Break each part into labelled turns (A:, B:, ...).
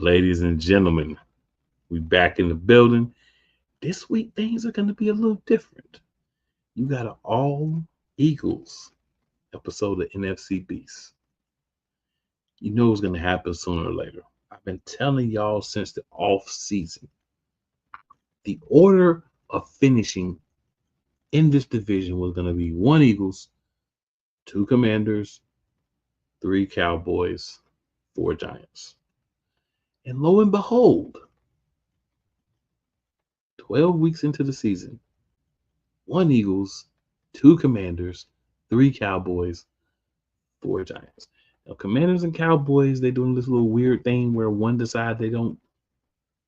A: Ladies and gentlemen, we back in the building. This week things are going to be a little different. You got an all Eagles episode of NFC Beast. You know what's going to happen sooner or later. I've been telling y'all since the off season. The order of finishing in this division was going to be 1 Eagles, 2 Commanders, 3 Cowboys, 4 Giants. And lo and behold, 12 weeks into the season, 1 Eagles, 2 Commanders, 3 Cowboys, 4 Giants. Now, Commanders and Cowboys, they're doing this little weird thing where one decides they don't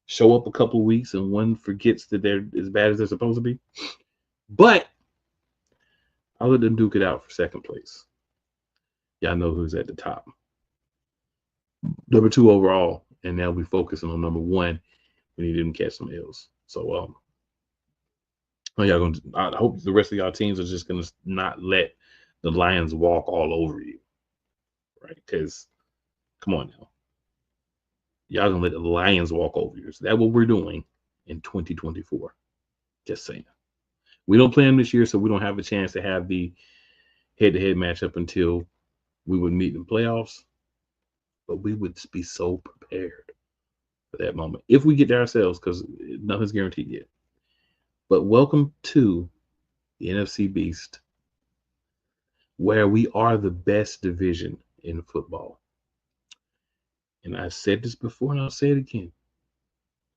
A: show up a couple of weeks and one forgets that they're as bad as they're supposed to be. But I'll let them duke it out for second place. Y'all know who's at the top. Number 2 overall, and now we're focusing on number 1 when he didn't catch some L's. So, I hope the rest of y'all teams are just gonna not let the Lions walk all over you, right? Because, come on now, y'all gonna let the Lions walk over you. So that's what we're doing in 2024. Just saying. We don't play them this year, so we don't have a chance to have the head-to-head matchup until we would meet in playoffs. But we would be so prepared for that moment if we get there ourselves, because nothing's guaranteed yet. But welcome to the NFC Beast, where we are the best division in football. And I've said this before, and I'll say it again.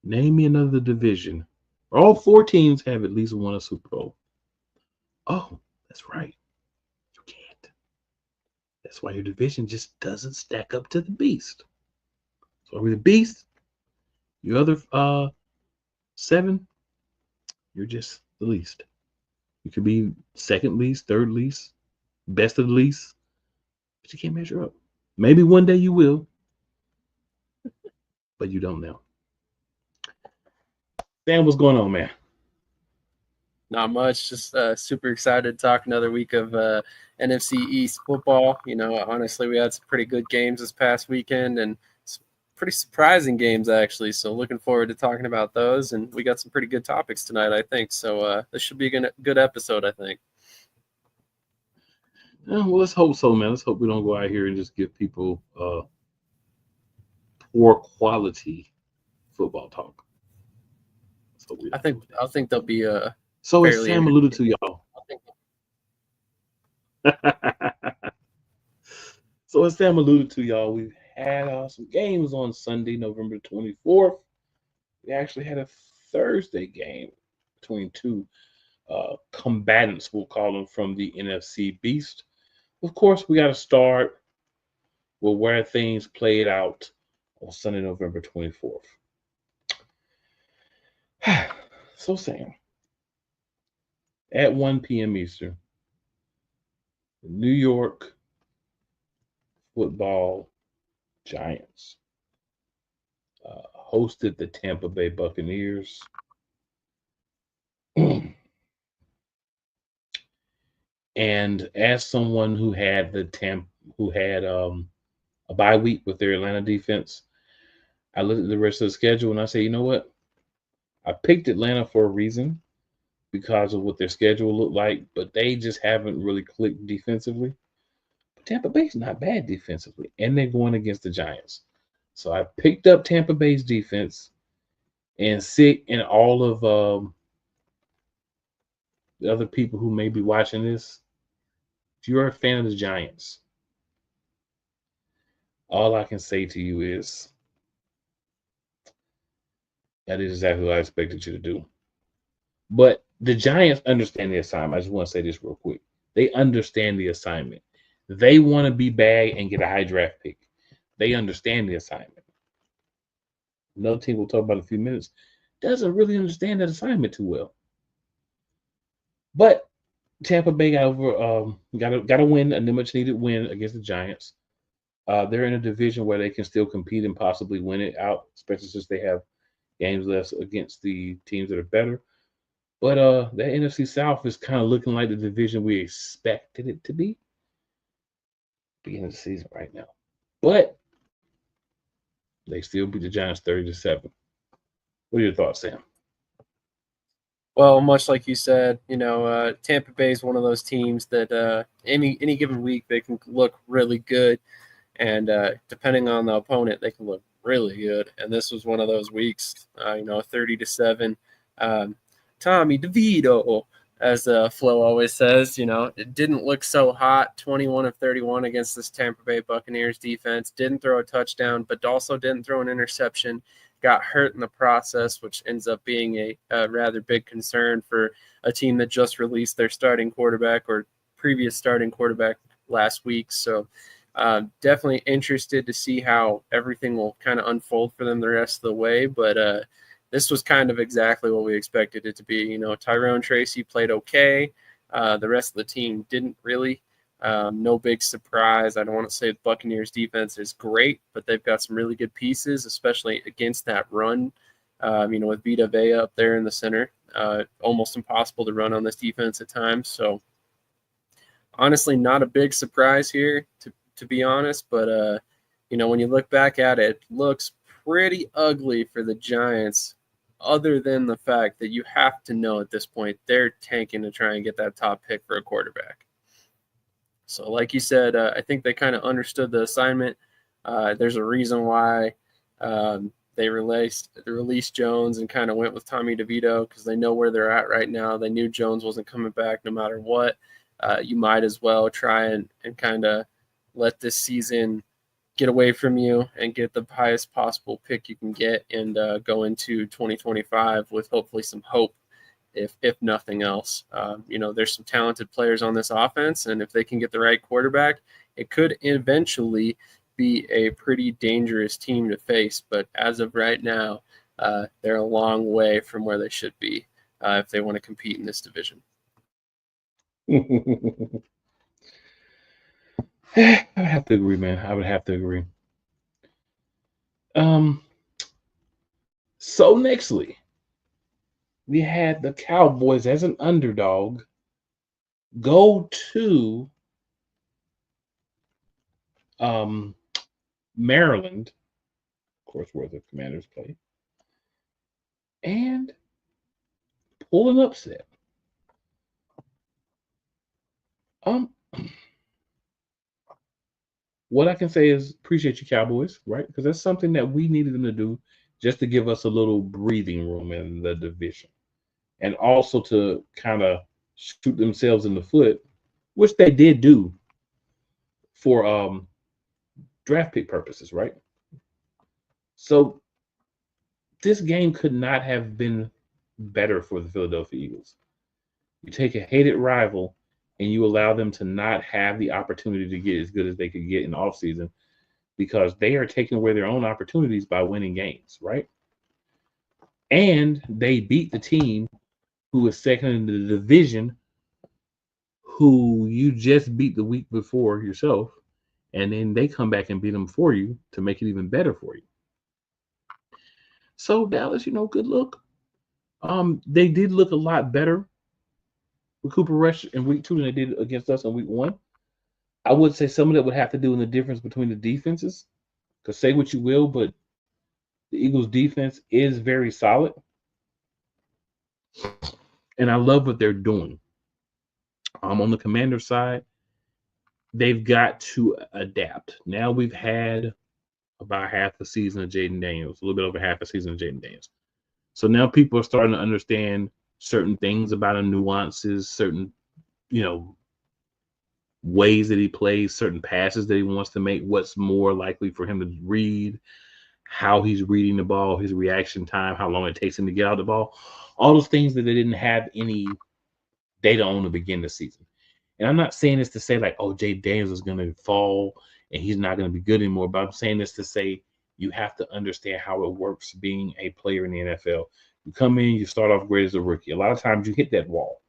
A: Name me another division where all 4 teams have at least won a Super Bowl. Oh, that's right. You can't. That's why your division just doesn't stack up to the Beast. So are we the Beast? Your other 7, you're just the least. You could be second least, third least, best of the least, but you can't measure up. Maybe one day you will, but you don't know. Sam, what's going on, man?
B: Not much. Just super excited to talk another week of NFC East football. You know, honestly, we had some pretty good games this past weekend and some pretty surprising games, actually. So looking forward to talking about those. And we got some pretty good topics tonight, I think. So this should be a good episode, I think.
A: Yeah, well, let's hope so, man. Let's hope we don't go out here and just give people poor quality football talk.
B: I think there'll be a.
A: So as Sam alluded to, y'all. So as Sam alluded to, y'all, we've had some games on Sunday, November 24th. We actually had a Thursday game between 2 combatants, we'll call them, from the NFC Beast. Of course, we got to start with where things played out on Sunday, November 24th. So, Sam, at 1 p.m. Eastern, the New York Football Giants hosted the Tampa Bay Buccaneers. And as someone who had a bye week with their Atlanta defense, I looked at the rest of the schedule and I said, you know what? I picked Atlanta for a reason because of what their schedule looked like, but they just haven't really clicked defensively. But Tampa Bay's not bad defensively, and they're going against the Giants. So I picked up Tampa Bay's defense, and sick and all of the other people who may be watching this, if you're a fan of the Giants, all I can say to you is that is exactly what I expected you to do. But the Giants understand the assignment. I just want to say this real quick. They understand the assignment. They want to be bad and get a high draft pick. They understand the assignment. Another team we'll talk about in a few minutes doesn't really understand that assignment too well. But Tampa Bay got a win, a much needed win against the Giants. They're in a division where they can still compete and possibly win it out, especially since they have games left against the teams that are better. But that NFC South is kind of looking like the division we expected it to be beginning of the season right now. But They still beat the Giants 30-7. What are your thoughts, Sam?
B: Well, much like you said, Tampa Bay is one of those teams that any given week they can look really good, and depending on the opponent, they can look really good. And this was one of those weeks, 30-7. Tommy DeVito, as Flo always says, it didn't look so hot. 21 of 31 against this Tampa Bay Buccaneers defense. Didn't throw a touchdown, but also didn't throw an interception. Got hurt in the process, which ends up being a rather big concern for a team that just released their starting quarterback or previous starting quarterback last week. So definitely interested to see how everything will kind of unfold for them the rest of the way. But this was kind of exactly what we expected it to be. Tyrone Tracy played okay. The rest of the team didn't really. No big surprise. I don't want to say the Buccaneers defense is great, but they've got some really good pieces, especially against that run. With Vita Vea up there in the center, almost impossible to run on this defense at times. So honestly, not a big surprise here, to be honest. But when you look back at it, it looks pretty ugly for the Giants, other than the fact that you have to know at this point they're tanking to try and get that top pick for a quarterback. So like you said, I think they kind of understood the assignment. There's a reason why they released Jones and kind of went with Tommy DeVito, because they know where they're at right now. They knew Jones wasn't coming back no matter what. You might as well try and kind of let this season get away from you and get the highest possible pick you can get and go into 2025 with hopefully some hope, if nothing else. There's some talented players on this offense, and if they can get the right quarterback, it could eventually be a pretty dangerous team to face. But as of right now, they're a long way from where they should be if they want to compete in this division.
A: I would have to agree, man. I would have to agree. So nextly, we had the Cowboys as an underdog go to Maryland, of course, where the Commanders play, and pull an upset. What I can say is appreciate you, Cowboys, right? Because that's something that we needed them to do, just to give us a little breathing room in the division, and also to kind of shoot themselves in the foot, which they did do for draft pick purposes, right? So this game could not have been better for the Philadelphia Eagles. You take a hated rival and you allow them to not have the opportunity to get as good as they could get in the offseason, because they are taking away their own opportunities by winning games, right? And they beat the team who is second in the division, who you just beat the week before yourself, and then they come back and beat them for you to make it even better for you. So Dallas, good look. They did look a lot better with Cooper Rush in week 2 than they did against us in week 1. I would say some of that would have to do with the difference between the defenses. Because say what you will, but the Eagles' defense is very solid. And I love what they're doing. On the Commander side, they've got to adapt. Now we've had about half a season of Jaden Daniels, a little bit over half a season of Jaden Daniels. So now people are starting to understand certain things about him, nuances, certain, ways that he plays, certain passes that he wants to make, what's more likely for him to read, how he's reading the ball, his reaction time, how long it takes him to get out the ball. All those things that they didn't have any data on to begin the season. And I'm not saying this to say like, oh, Jay Daniels is going to fall and he's not going to be good anymore. But I'm saying this to say you have to understand how it works being a player in the NFL. You come in, you start off great as a rookie. A lot of times you hit that wall,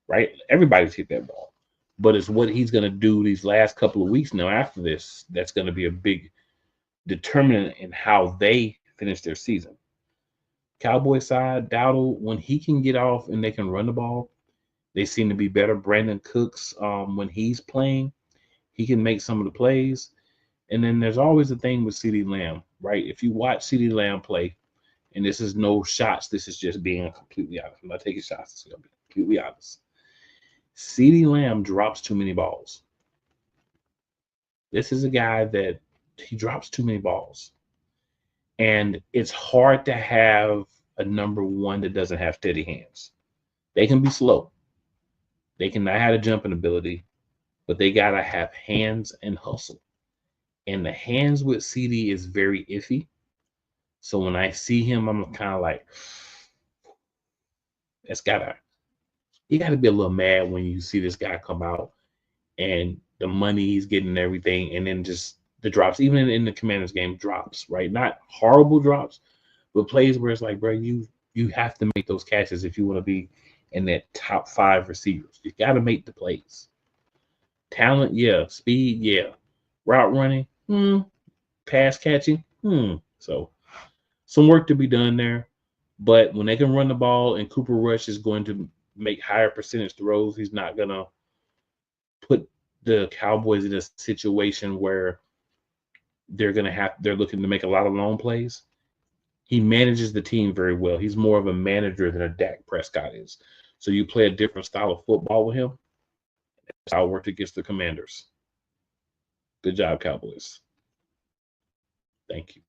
A: right? Everybody's hit that wall. But it's what he's going to do these last couple of weeks now after this that's going to be a big determinant in how they finish their season. Cowboy side, Dowdle, when he can get off and they can run the ball, they seem to be better. Brandon Cooks, when he's playing, he can make some of the plays. And then there's always the thing with CeeDee Lamb, right? If you watch CeeDee Lamb play, and this is no shots, this is just being completely honest. I'm not taking shots. It's going to be completely honest. CeeDee Lamb drops too many balls. This is a guy that he drops too many balls. And it's hard to have a number one that doesn't have steady hands. They can be slow. They can not have a jumping ability, but they got to have hands and hustle. And the hands with CD is very iffy. So when I see him, I'm kind of like, you gotta be a little mad when you see this guy come out and the money he's getting and everything, and then just the drops, even in the Commanders game, drops, right? Not horrible drops, but plays where it's like, bro, you have to make those catches if you want to be in that top 5 receivers. You got to make the plays. Talent, yeah. Speed, yeah. Route running, pass catching, So some work to be done there. But when they can run the ball and Cooper Rush is going to make higher percentage throws, he's not going to put the Cowboys in a situation where they're looking to make a lot of long plays. He manages the team very well. He's more of a manager than a Dak Prescott is. So you play a different style of football with him. That's how it worked against the Commanders. Good job, Cowboys. Thank you.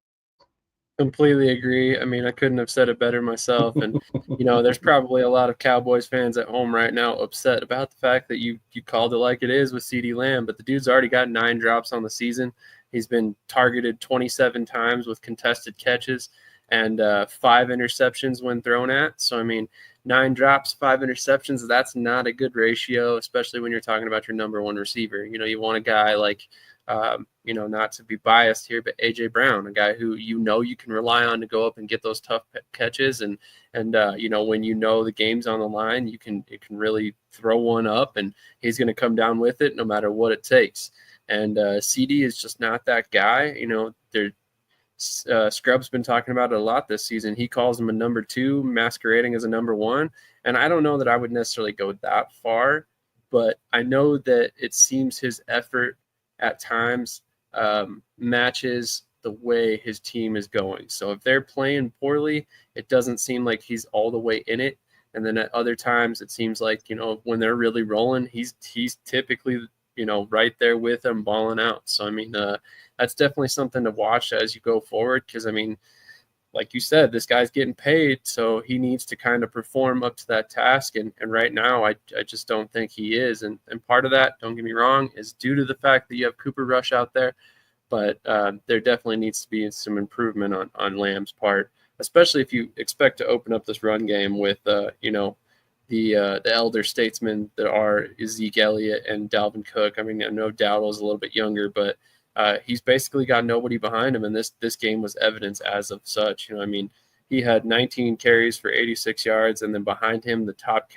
B: Completely agree. I mean, I couldn't have said it better myself. And, there's probably a lot of Cowboys fans at home right now upset about the fact that you called it like it is with CeeDee Lamb, but the dude's already got 9 drops on the season. He's been targeted 27 times with contested catches and 5 interceptions when thrown at. So, I mean, 9 drops, 5 interceptions, that's not a good ratio, especially when you're talking about your number one receiver. You want a guy like not to be biased here, but AJ Brown, a guy who you can rely on to go up and get those tough catches, and when the game's on the line, it can really throw one up, and he's going to come down with it no matter what it takes. And CD is just not that guy. Scrub's been talking about it a lot this season. He calls him a number 2, masquerading as a number 1, and I don't know that I would necessarily go that far, but I know that it seems his effort at times matches the way his team is going. So if they're playing poorly, it doesn't seem like he's all the way in it. And then at other times, it seems like, when they're really rolling, he's typically, right there with them balling out. So, I mean, that's definitely something to watch as you go forward. Because, I mean, like you said, this guy's getting paid, so he needs to kind of perform up to that task. And right now, I just don't think he is. And part of that, don't get me wrong, is due to the fact that you have Cooper Rush out there. But there definitely needs to be some improvement on Lamb's part, especially if you expect to open up this run game with, the elder statesmen that are Zeke Elliott and Dalvin Cook. I mean, I know Dowdle's a little bit younger, but he's basically got nobody behind him, and this game was evidence as of such. He had 19 carries for 86 yards, and then behind him, the top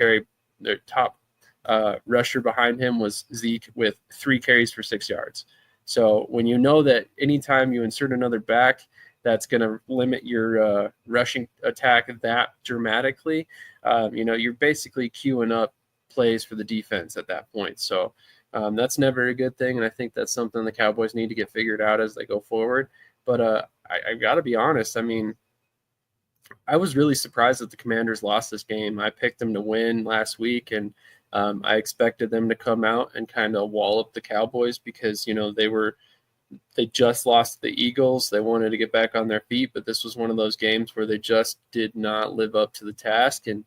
B: rusher behind him was Zeke with 3 carries for 6 yards. So when you know that anytime you insert another back, that's going to limit your rushing attack that dramatically, you're basically queuing up plays for the defense at that point. So that's never a good thing, and I think that's something the Cowboys need to get figured out as they go forward. But I got to be honest. I mean, I was really surprised that the Commanders lost this game. I picked them to win last week, and I expected them to come out and kind of wall up the Cowboys because, they just lost to the Eagles. They wanted to get back on their feet, but this was one of those games where they just did not live up to the task. And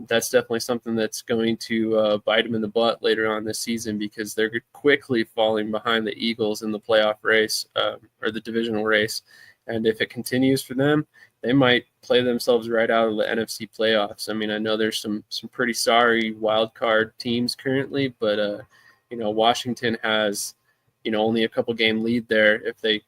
B: that's definitely something that's going to bite them in the butt later on this season because they're quickly falling behind the Eagles in the playoff race or the divisional race. And if it continues for them, they might play themselves right out of the NFC playoffs. I mean, I know there's some pretty sorry wild card teams currently, but Washington has only a couple game lead there if they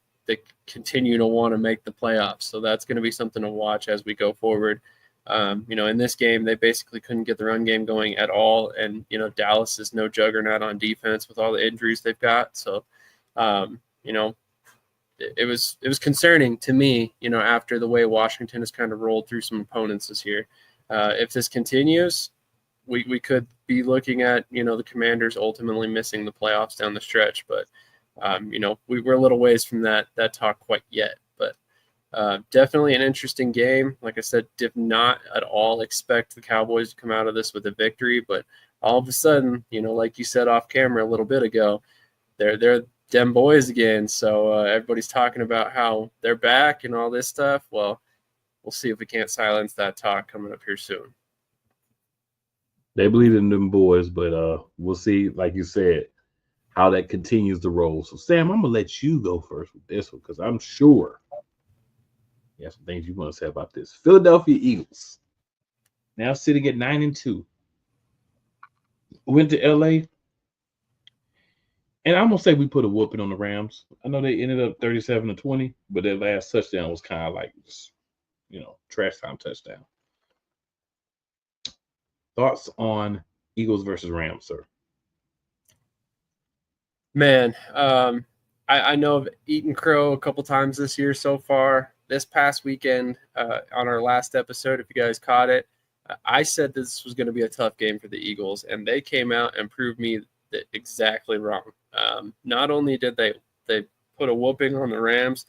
B: continue to want to make the playoffs. So that's going to be something to watch as we go forward. In this game, they basically couldn't get the run game going at all. And, Dallas is no juggernaut on defense with all the injuries they've got. So, it was concerning to me, after the way Washington has kind of rolled through some opponents this year. If this continues, we could be looking at, the Commanders ultimately missing the playoffs down the stretch. But, we're a little ways from that talk quite yet. But Definitely an interesting game. Like I said, did not at all expect the Cowboys to come out of this with a victory, but all of a sudden, like you said off camera a little bit ago, they're them boys again. So everybody's talking about how they're back and all this stuff. Well, we'll see if we can't silence that talk coming up here soon.
A: They believe in them boys, but we'll see, like you said, how that continues to roll. So, Sam, I'm going to let you go first with this one because I'm sure you have some things you want to say about this. Philadelphia Eagles, now sitting at 9-2, went to L.A., and I'm going to say we put a whooping on the Rams. I know they ended up 37-20, but their last touchdown was kind of like, trash time touchdown. Thoughts on Eagles versus Rams, sir?
B: Man, I know I've eaten crow a couple times this year so far. This past weekend, on our last episode, if you guys caught it, I said this was going to be a tough game for the Eagles, and they came out and proved me that exactly wrong. Not only did they put a whooping on the Rams,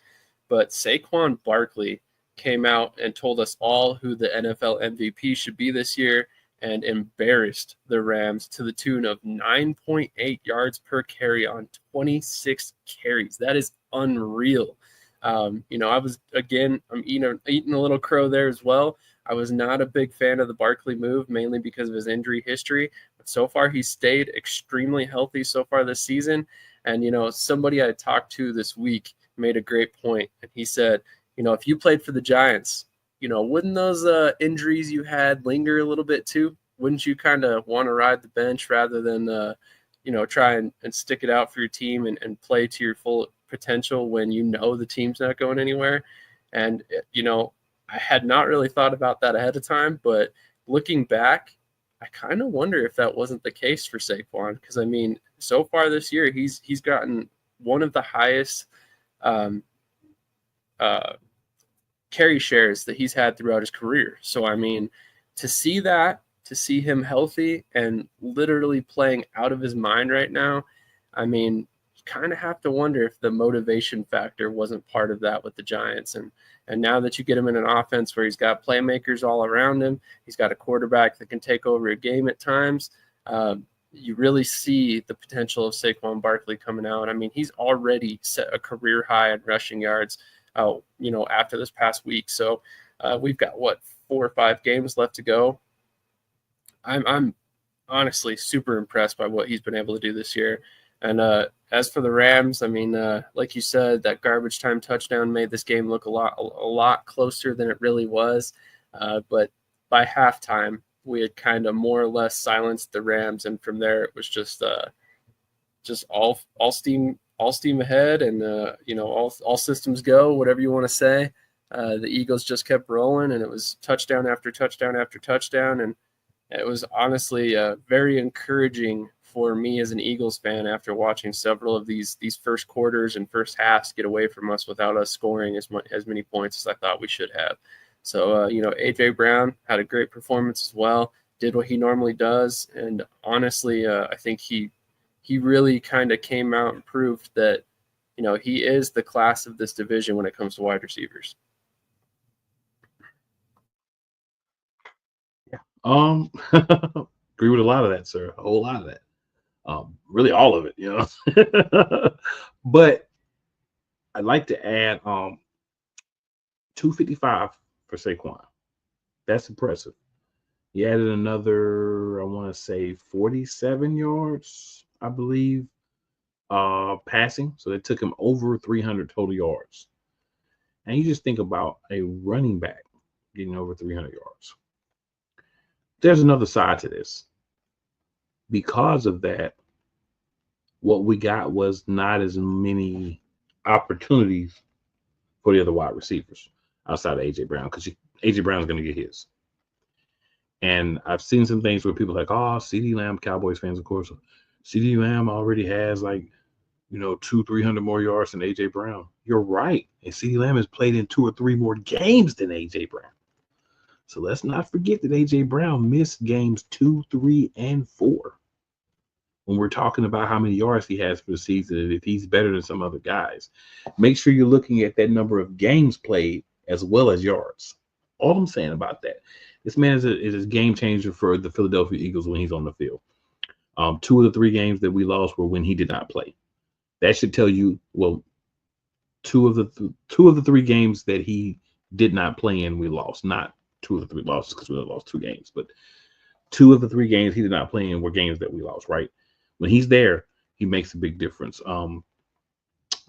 B: but Saquon Barkley came out and told us all who the NFL MVP should be this year and embarrassed the Rams to the tune of 9.8 yards per carry on 26 carries. That is unreal. I was, again, I'm eating a little crow there as well. I was not a big fan of the Barkley move, mainly because of his injury history. But so far, he's stayed extremely healthy so far this season. And, somebody I talked to this week made a great point. And he said, if you played for the Giants, wouldn't those injuries you had linger a little bit too? Wouldn't you kind of want to ride the bench rather than, try and stick it out for your team and play to your full potential when the team's not going anywhere? And, I had not really thought about that ahead of time, but looking back, I kind of wonder if that wasn't the case for Saquon, because, so far this year, he's gotten one of the highest carry shares that he's had throughout his career. So, to see him healthy and literally playing out of his mind right now, you kind of have to wonder if the motivation factor wasn't part of that with the Giants. And now that you get him in an offense where he's got playmakers all around him, he's got a quarterback that can take over a game at times, you really see the potential of Saquon Barkley coming out. He's already set a career high in rushing yards after this past week. So we've got 4 or 5 games left to go. I'm honestly super impressed by what he's been able to do this year. And as for the Rams, like you said, that garbage time touchdown made this game look a lot closer than it really was. But by halftime, we had kind of more or less silenced the Rams, and from there it was just all steam ahead, and all systems go, whatever you want to say. The Eagles just kept rolling, and it was touchdown after touchdown after touchdown, and it was honestly very encouraging for me as an Eagles fan after watching several of these first quarters and first halves get away from us without us scoring as many points as I thought we should have. So, A.J. Brown had a great performance as well, did what he normally does, and honestly, I think he really kind of came out and proved that, he is the class of this division when it comes to wide receivers.
A: Yeah. Agree with a lot of that, sir. A whole lot of that. Really all of it, But I'd like to add 255 for Saquon. That's impressive. He added another, I want to say 47 yards, I believe, passing. So that took him over 300 total yards. And you just think about a running back getting over 300 yards. There's another side to this. Because of that, what we got was not as many opportunities for the other wide receivers outside of A.J. Brown, because A.J. Brown's going to get his. And I've seen some things where people are like, oh, CeeDee Lamb, Cowboys fans, of course, CeeDee Lamb already has 200-300 more yards than A.J. Brown. You're right. And CeeDee Lamb has played in 2 or 3 more games than A.J. Brown. So let's not forget that A.J. Brown missed games 2, 3, and 4. When we're talking about how many yards he has for the season and if he's better than some other guys. Make sure you're looking at that number of games played as well as yards. All I'm saying about that, this man is a game changer for the Philadelphia Eagles when he's on the field. 2 of the 3 games that we lost were when he did not play. That should tell you, well, two of the 3 games that he did not play in, we lost. Not 2 of the 3 losses because we only lost 2 games, but 2 of the 3 games he did not play in were games that we lost. Right? When he's there, he makes a big difference.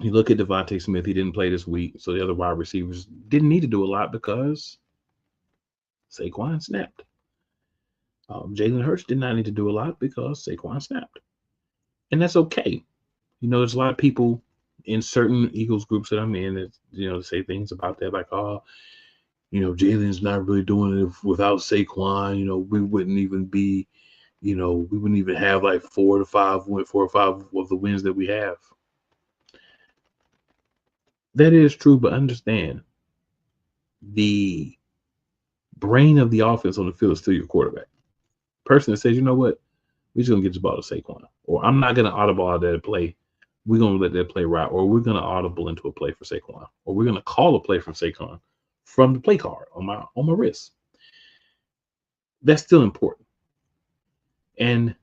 A: You look at Devontae Smith; he didn't play this week, so the other wide receivers didn't need to do a lot because Saquon snapped. Jalen Hurts did not need to do a lot because Saquon snapped, and that's okay. There's a lot of people in certain Eagles groups that I'm in that say things about that, like, oh, Jalen's not really doing it without Saquon. We wouldn't even be, we wouldn't even have like 4 or 5 of the wins that we have. That is true, but understand the brain of the offense on the field is still your quarterback. Person that says, you know what, we're just gonna get the ball to Saquon, or I'm not gonna audible out that play. We're gonna let that play ride, or we're gonna audible into a play for Saquon, or we're gonna call a play for Saquon from the play card on my wrist. That's still important. And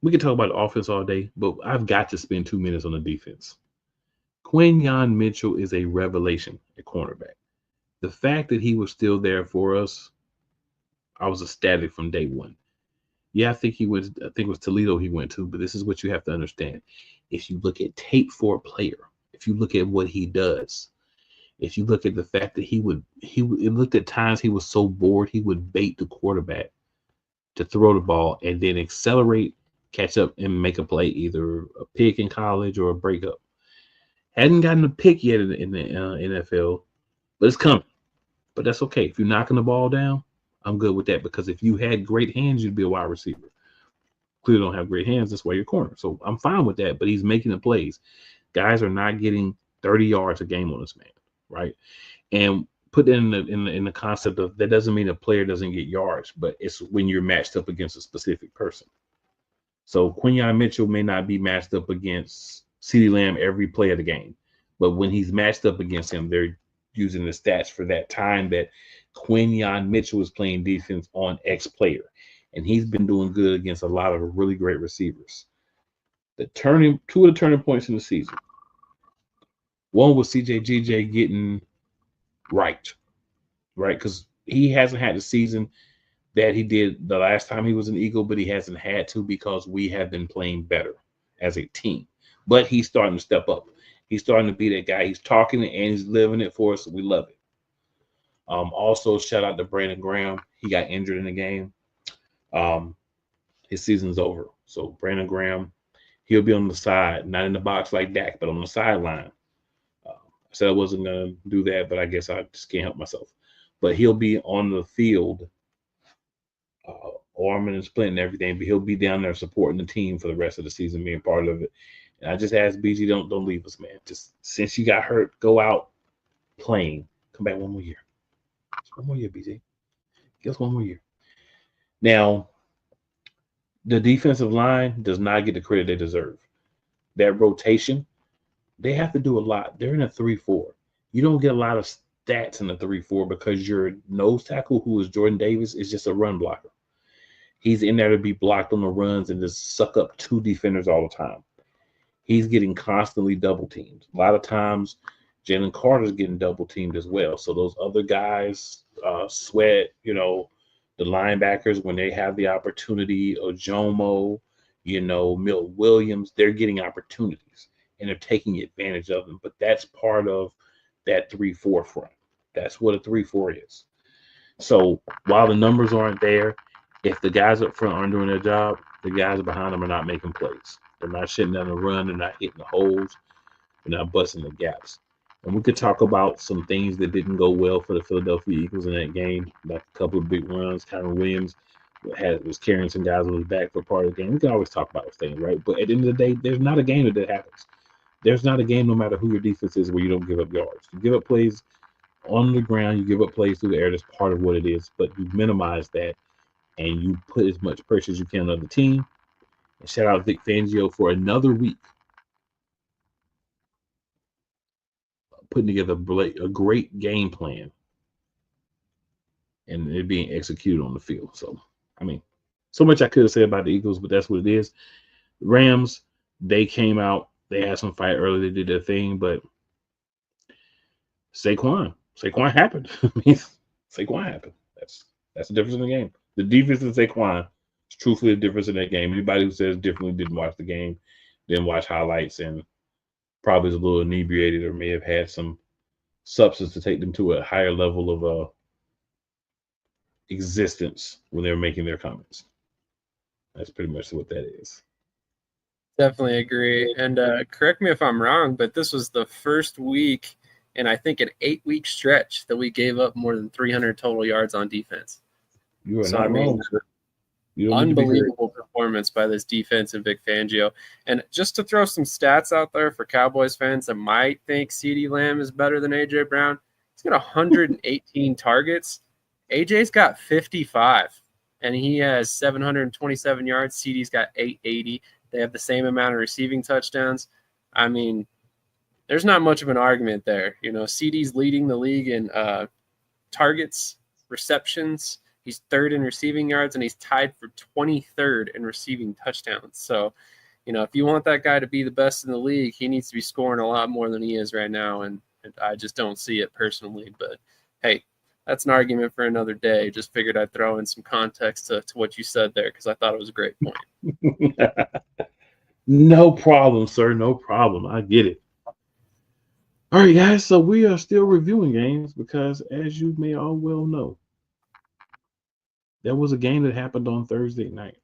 A: we can talk about the offense all day, but I've got to spend 2 minutes on the defense. Quinyon Mitchell is a revelation at cornerback. The fact that he was still there for us, I was ecstatic from day one. Yeah, I think it was Toledo he went to, but this is what you have to understand. If you look at tape for a player, if you look at what he does, if you look at the fact that it looked at times he was so bored, he would bait the quarterback to throw the ball and then accelerate, catch up, and make a play, either a pick in college or a breakup. Hadn't gotten a pick yet in the NFL, but it's coming. But that's okay. If you're knocking the ball down, I'm good with that, because if you had great hands, you'd be a wide receiver. Clearly don't have great hands. That's why you're corner. So I'm fine with that, but he's making the plays. Guys are not getting 30 yards a game on this man, right? And put that in the concept of, that doesn't mean a player doesn't get yards, but it's when you're matched up against a specific person. So Quinyon Mitchell may not be matched up against CeeDee Lamb every play of the game, but when he's matched up against him, they're using the stats for that time that Quinyon Mitchell is playing defense on X player. And he's been doing good against a lot of really great receivers. Two of the turning points in the season. One was CJ getting right? Because he hasn't had the season that he did the last time he was an Eagle, but he hasn't had to because we have been playing better as a team. But he's starting to step up. He's starting to be that guy. He's talking and he's living it for us. We love it. Also, shout out to Brandon Graham. He got injured in the game. His season's over. So Brandon Graham, he'll be on the side, not in the box like Dak, but on the sideline. I said I wasn't going to do that, but I guess I just can't help myself. But he'll be on the field, arming and splitting everything, but he'll be down there supporting the team for the rest of the season, being part of it. And I just asked BG, don't leave us, man. Just since you got hurt, go out playing. Come back one more year. Just one more year, BG. Give us one more year. Now, the defensive line does not get the credit they deserve. That rotation, they have to do a lot. They're in a 3-4. You don't get a lot of stats in the 3-4 because your nose tackle, who is Jordan Davis, is just a run blocker. He's in there to be blocked on the runs and just suck up 2 defenders all the time. He's getting constantly double teamed. A lot of times, Jalen Carter's getting double teamed as well. So those other guys, Sweat, the linebackers, when they have the opportunity, Ojomo, Milt Williams, they're getting opportunities and they're taking advantage of them. But that's part of that 3-4 front. That's what a 3-4 is. So while the numbers aren't there, if the guys up front aren't doing their job, the guys behind them are not making plays. They're not shutting down the run. They're not hitting the holes. They're not busting the gaps. And we could talk about some things that didn't go well for the Philadelphia Eagles in that game, like a couple of big runs. Kyron Williams was carrying some guys on his back for part of the game. We can always talk about those things, right? But at the end of the day, there's not a game that happens. There's not a game, no matter who your defense is, where you don't give up yards. You give up plays on the ground, you give up plays through the air. That's part of what it is. But you minimize that, and you put as much pressure as you can on the team. And shout out Vic Fangio for another week putting together a great game plan and it being executed on the field. So, I mean, so much I could have said about the Eagles, but that's what it is. Rams, they came out, they had some fight early, they did their thing, but Saquon happened. I mean, Saquon happened. That's the difference in the game. The defense of Saquon is truthfully the difference in that game. Anybody who says differently didn't watch the game, didn't watch highlights, and probably is a little inebriated or may have had some substance to take them to a higher level of existence when they were making their comments. That's pretty much what that is.
B: Definitely agree. And correct me if I'm wrong, but this was the first week in I think an 8-week stretch that we gave up more than 300 total yards on defense.
A: You are not wrong, sir.
B: Unbelievable performance by this defense and Vic Fangio. And just to throw some stats out there for Cowboys fans that might think CeeDee Lamb is better than A.J. Brown, he's got 118 targets. A.J.'s got 55, and he has 727 yards. CeeDee's got 880. They have the same amount of receiving touchdowns. I mean, there's not much of an argument there. You know, CeeDee's leading the league in targets, receptions. He's third in receiving yards, and he's tied for 23rd in receiving touchdowns. So, you know, if you want that guy to be the best in the league, he needs to be scoring a lot more than he is right now, and I just don't see it personally. But, hey, that's an argument for another day. Just figured I'd throw in some context to what you said there because I thought it was a great point.
A: No problem, sir. No problem. I get it. All right, guys. So we are still reviewing games because, as you may all well know, there was a game that happened on Thursday night.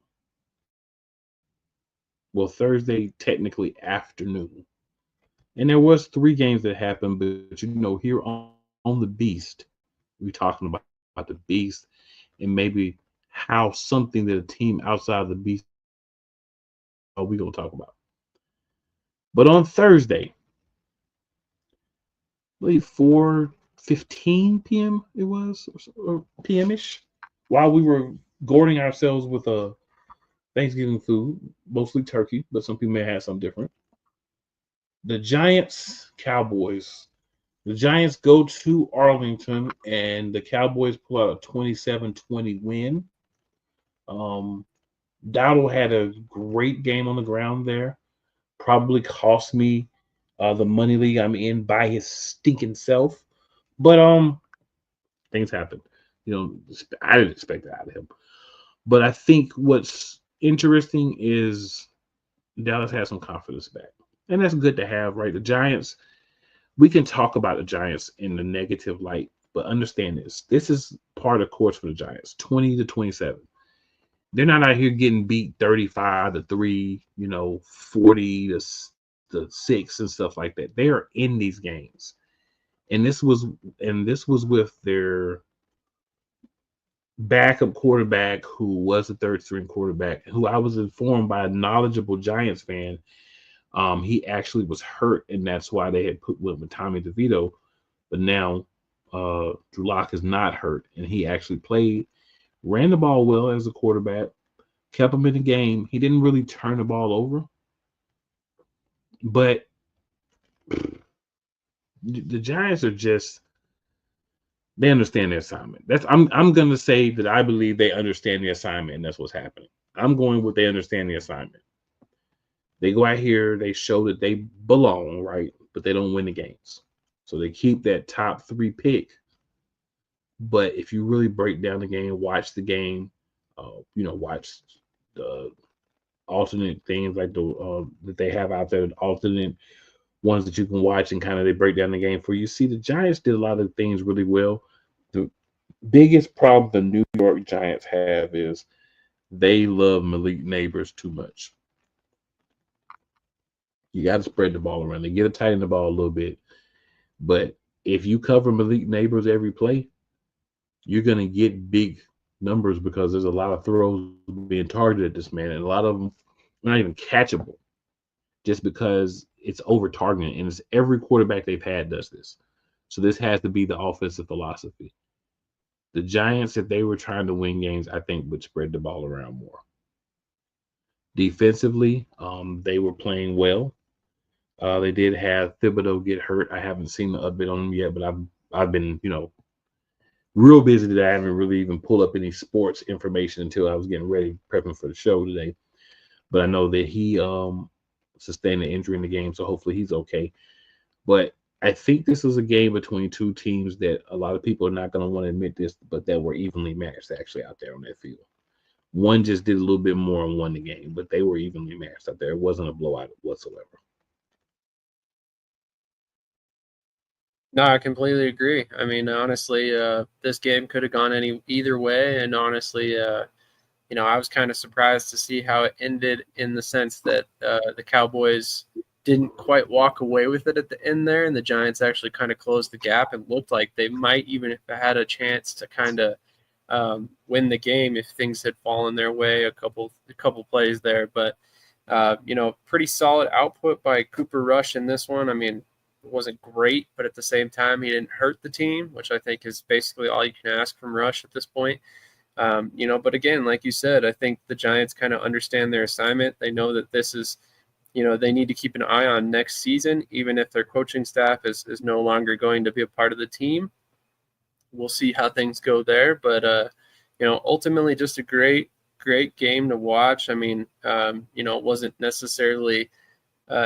A: Well, Thursday technically afternoon. And there was 3 games that happened, but you know, here on the Beast, we're talking about the Beast and maybe how something that a team outside of the Beast we're going to talk about. But on Thursday, I believe 4:15 p.m. it was, or p.m.ish, while we were gourting ourselves with a Thanksgiving food, mostly turkey, but some people may have something different. The Giants, Cowboys. The Giants go to Arlington, and the Cowboys pull out a 27-20 win. Dowdle had a great game on the ground there. Probably cost me the money league I'm in by his stinking self. But things happen. You know, I didn't expect that out of him. But I think what's interesting is Dallas has some confidence back. And that's good to have, right? The Giants, we can talk about the Giants in the negative light, but understand this. This is part of the course for the Giants, 20-27. They're not out here getting beat 35-3, 40-6 and stuff like that. They are in these games. And this was with their backup quarterback who was a third string quarterback, who I was informed by a knowledgeable Giants fan. He actually was hurt, and that's why they had went with Tommy DeVito. But now Drew Lock is not hurt, and he actually played, ran the ball well as a quarterback, kept him in the game. He didn't really turn the ball over, but the Giants are just, they understand their assignment. I'm going to say that I believe they understand the assignment, and that's what's happening. I'm going with they understand the assignment. They go out here, they show that they belong, right? But they don't win the games. So they keep that top 3 pick. But if you really break down the game, watch the game, watch the alternate things like the that they have out there, the alternate ones that you can watch, and kind of they break down the game for you. See, the Giants did a lot of things really well. The biggest problem the New York Giants have is they love Malik Neighbors too much. You got to spread the ball around. They get to tighten the ball a little bit. But if you cover Malik Neighbors every play, you're going to get big numbers because there's a lot of throws being targeted at this man, and a lot of them are not even catchable just because it's over-targeting. And it's every quarterback they've had does this. So this has to be the offensive philosophy. The Giants, if they were trying to win games, I think would spread the ball around more. Defensively, they were playing well. They did have Thibodeau get hurt. I haven't seen the update on him yet, but I've been, real busy today. I haven't really even pulled up any sports information until I was getting ready, prepping for the show today. But I know that he sustained an injury in the game, so hopefully he's okay. But I think this is a game between two teams that a lot of people are not going to want to admit this, but that were evenly matched actually out there on that field. One just did a little bit more and won the game, but they were evenly matched out there. It wasn't a blowout whatsoever.
B: No, I completely agree. I mean, honestly, this game could have gone either way, and honestly, I was kind of surprised to see how it ended in the sense that the Cowboys didn't quite walk away with it at the end there, and the Giants actually kind of closed the gap and looked like they might even have had a chance to kind of win the game if things had fallen their way a couple plays there. But pretty solid output by Cooper Rush in this one. I mean, it wasn't great, but at the same time, he didn't hurt the team, which I think is basically all you can ask from Rush at this point. But again, like you said, I think the Giants kind of understand their assignment. They know that this is, they need to keep an eye on next season, even if their coaching staff is no longer going to be a part of the team. We'll see how things go there. But, ultimately just a great game to watch. I mean, it wasn't necessarily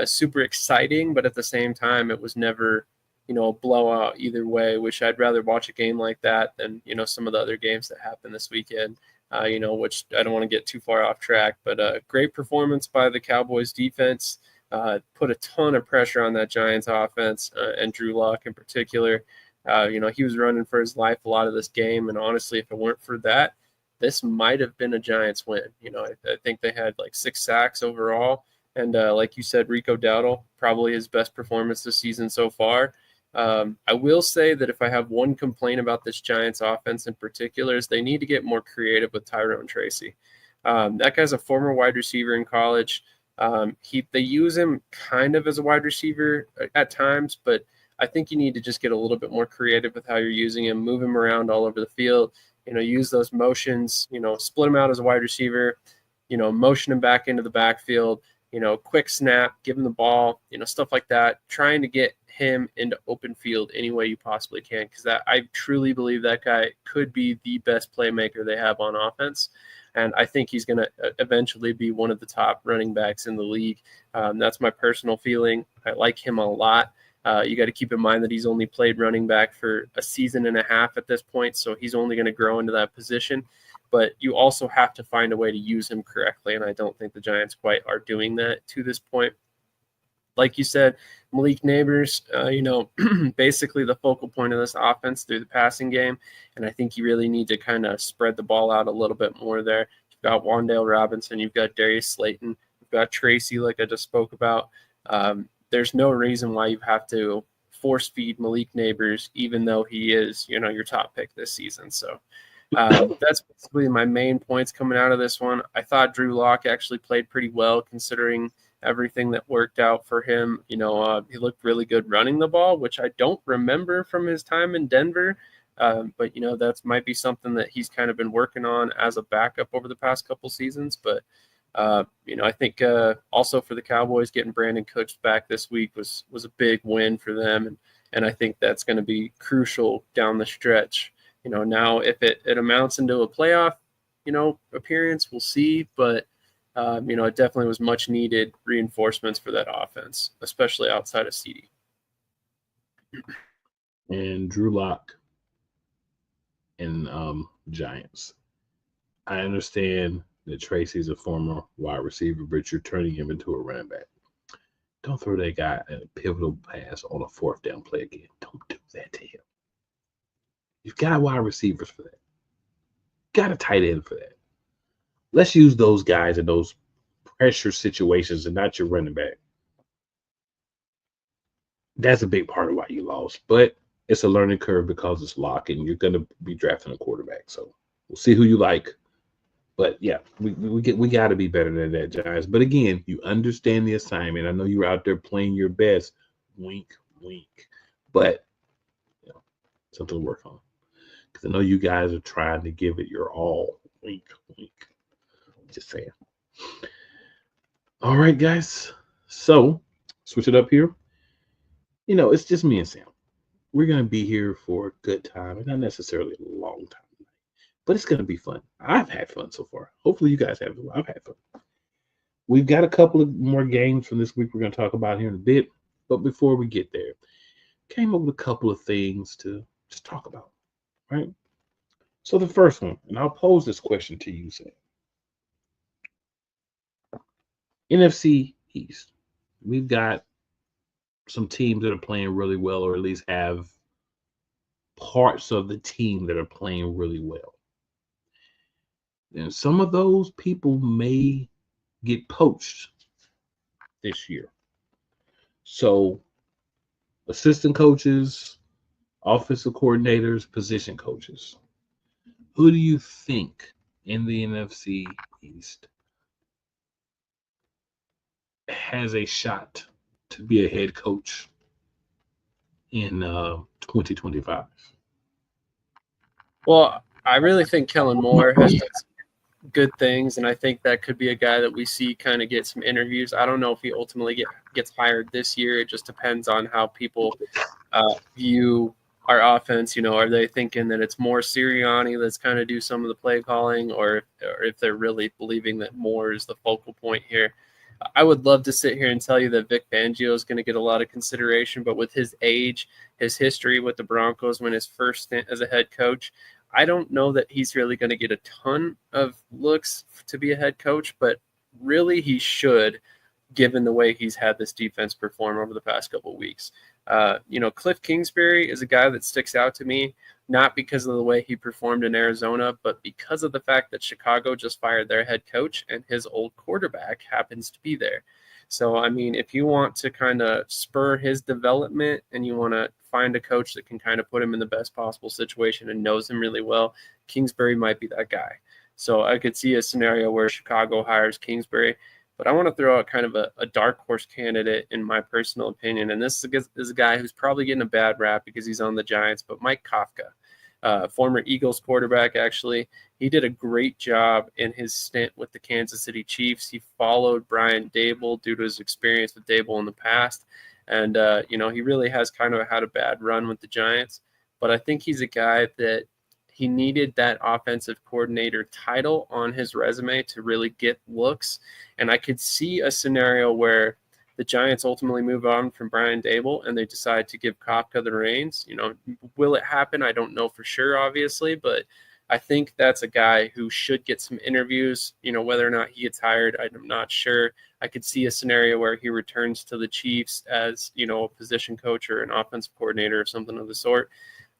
B: super exciting, but at the same time, it was never, a blowout either way, which I'd rather watch a game like that than, some of the other games that happened this weekend, which I don't want to get too far off track, but great performance by the Cowboys defense, put a ton of pressure on that Giants offense and Drew Lock in particular. He was running for his life a lot of this game. And honestly, if it weren't for that, this might have been a Giants win. I think they had like 6 sacks overall. And like you said, Rico Dowdle, probably his best performance this season so far. I will say that if I have one complaint about this Giants offense in particular is they need to get more creative with Tyrone Tracy. That guy's a former wide receiver in college. They use him kind of as a wide receiver at times, but I think you need to just get a little bit more creative with how you're using him, move him around all over the field, use those motions, split him out as a wide receiver, motion him back into the backfield, quick snap, give him the ball, stuff like that, trying to get him into open field any way you possibly can, because I truly believe that guy could be the best playmaker they have on offense. And I think he's going to eventually be one of the top running backs in the league. That's my personal feeling. I like him a lot. You got to keep in mind that he's only played running back for a season and a half at this point, so he's only going to grow into that position. But you also have to find a way to use him correctly, and I don't think the Giants quite are doing that to this point. Like you said, Malik Neighbors, basically the focal point of this offense through the passing game, and I think you really need to kind of spread the ball out a little bit more there. You've got Wan'Dale Robinson, you've got Darius Slayton, you've got Tracy, like I just spoke about. There's no reason why you have to force feed Malik Neighbors, even though he is, your top pick this season. So that's basically my main points coming out of this one. I thought Drew Lock actually played pretty well considering everything that worked out for him. He looked really good running the ball, which I don't remember from his time in Denver. But that might be something that he's kind of been working on as a backup over the past couple seasons. But I think also for the Cowboys, getting Brandon Cooks back this week was a big win for them, and I think that's going to be crucial down the stretch. Now if it amounts into a playoff, appearance, we'll see. But it definitely was much needed reinforcements for that offense, especially outside of CD.
A: And Drew Lock and Giants. I understand that Tracy's a former wide receiver, but you're turning him into a running back. Don't throw that guy a pivotal pass on a 4th down play again. Don't do that to him. You've got wide receivers for that. Got a tight end for that. Let's use those guys in those pressure situations and not your running back. That's a big part of why you lost, but it's a learning curve because it's Lock and you're going to be drafting a quarterback. So we'll see who you like. But yeah, we got to be better than that, Giants. But again, you understand the assignment. I know you're out there playing your best. Wink, wink. But something to work on. Because I know you guys are trying to give it your all. Wink, wink. Just saying. All right, guys. So switch it up here. It's just me and Sam. we're going to be here for a good time, and not necessarily a long time, but it's going to be fun. I've had fun so far. Hopefully you guys have. I've had fun. We've got a couple of more games from this week we're going to talk about here in a bit, but before we get there, came up with a couple of things to just talk about, right? So the first one, and I'll pose this question to you, Sam. NFC East. We've got some teams that are playing really well, or at least have parts of the team that are playing really well. And some of those people may get poached this year. So, assistant coaches, offensive coordinators, position coaches. Who do you think in the NFC East has a shot to be a head coach in 2025?
B: Well, I really think Kellen Moore has done some good things, and I think that could be a guy that we see kind of get some interviews. I don't know if he ultimately gets hired this year. It just depends on how people view our offense. Are they thinking that it's more Sirianni that's kind of do some of the play calling, or if they're really believing that Moore is the focal point here? I would love to sit here and tell you that Vic Fangio is going to get a lot of consideration, but with his age, his history with the Broncos, when his first stint as a head coach, I don't know that he's really going to get a ton of looks to be a head coach, but really he should, given the way he's had this defense perform over the past couple of weeks. Cliff Kingsbury is a guy that sticks out to me, not because of the way he performed in Arizona, but because of the fact that Chicago just fired their head coach and his old quarterback happens to be there. So, I mean, if you want to kind of spur his development and you want to find a coach that can kind of put him in the best possible situation and knows him really well, Kingsbury might be that guy. So I could see a scenario where Chicago hires Kingsbury. But I want to throw out kind of a dark horse candidate in my personal opinion. And this is a guy who's probably getting a bad rap because he's on the Giants, but Mike Kafka, former Eagles quarterback, actually. He did a great job in his stint with the Kansas City Chiefs. He followed Brian Daboll due to his experience with Daboll in the past. And, he really has kind of had a bad run with the Giants. But I think he's a guy that he needed that offensive coordinator title on his resume to really get looks. And I could see a scenario where the Giants ultimately move on from Brian Daboll and they decide to give Kafka the reins. Will it happen? I don't know for sure, obviously, but I think that's a guy who should get some interviews. Whether or not he gets hired, I'm not sure. I could see a scenario where he returns to the Chiefs as, a position coach or an offensive coordinator or something of the sort.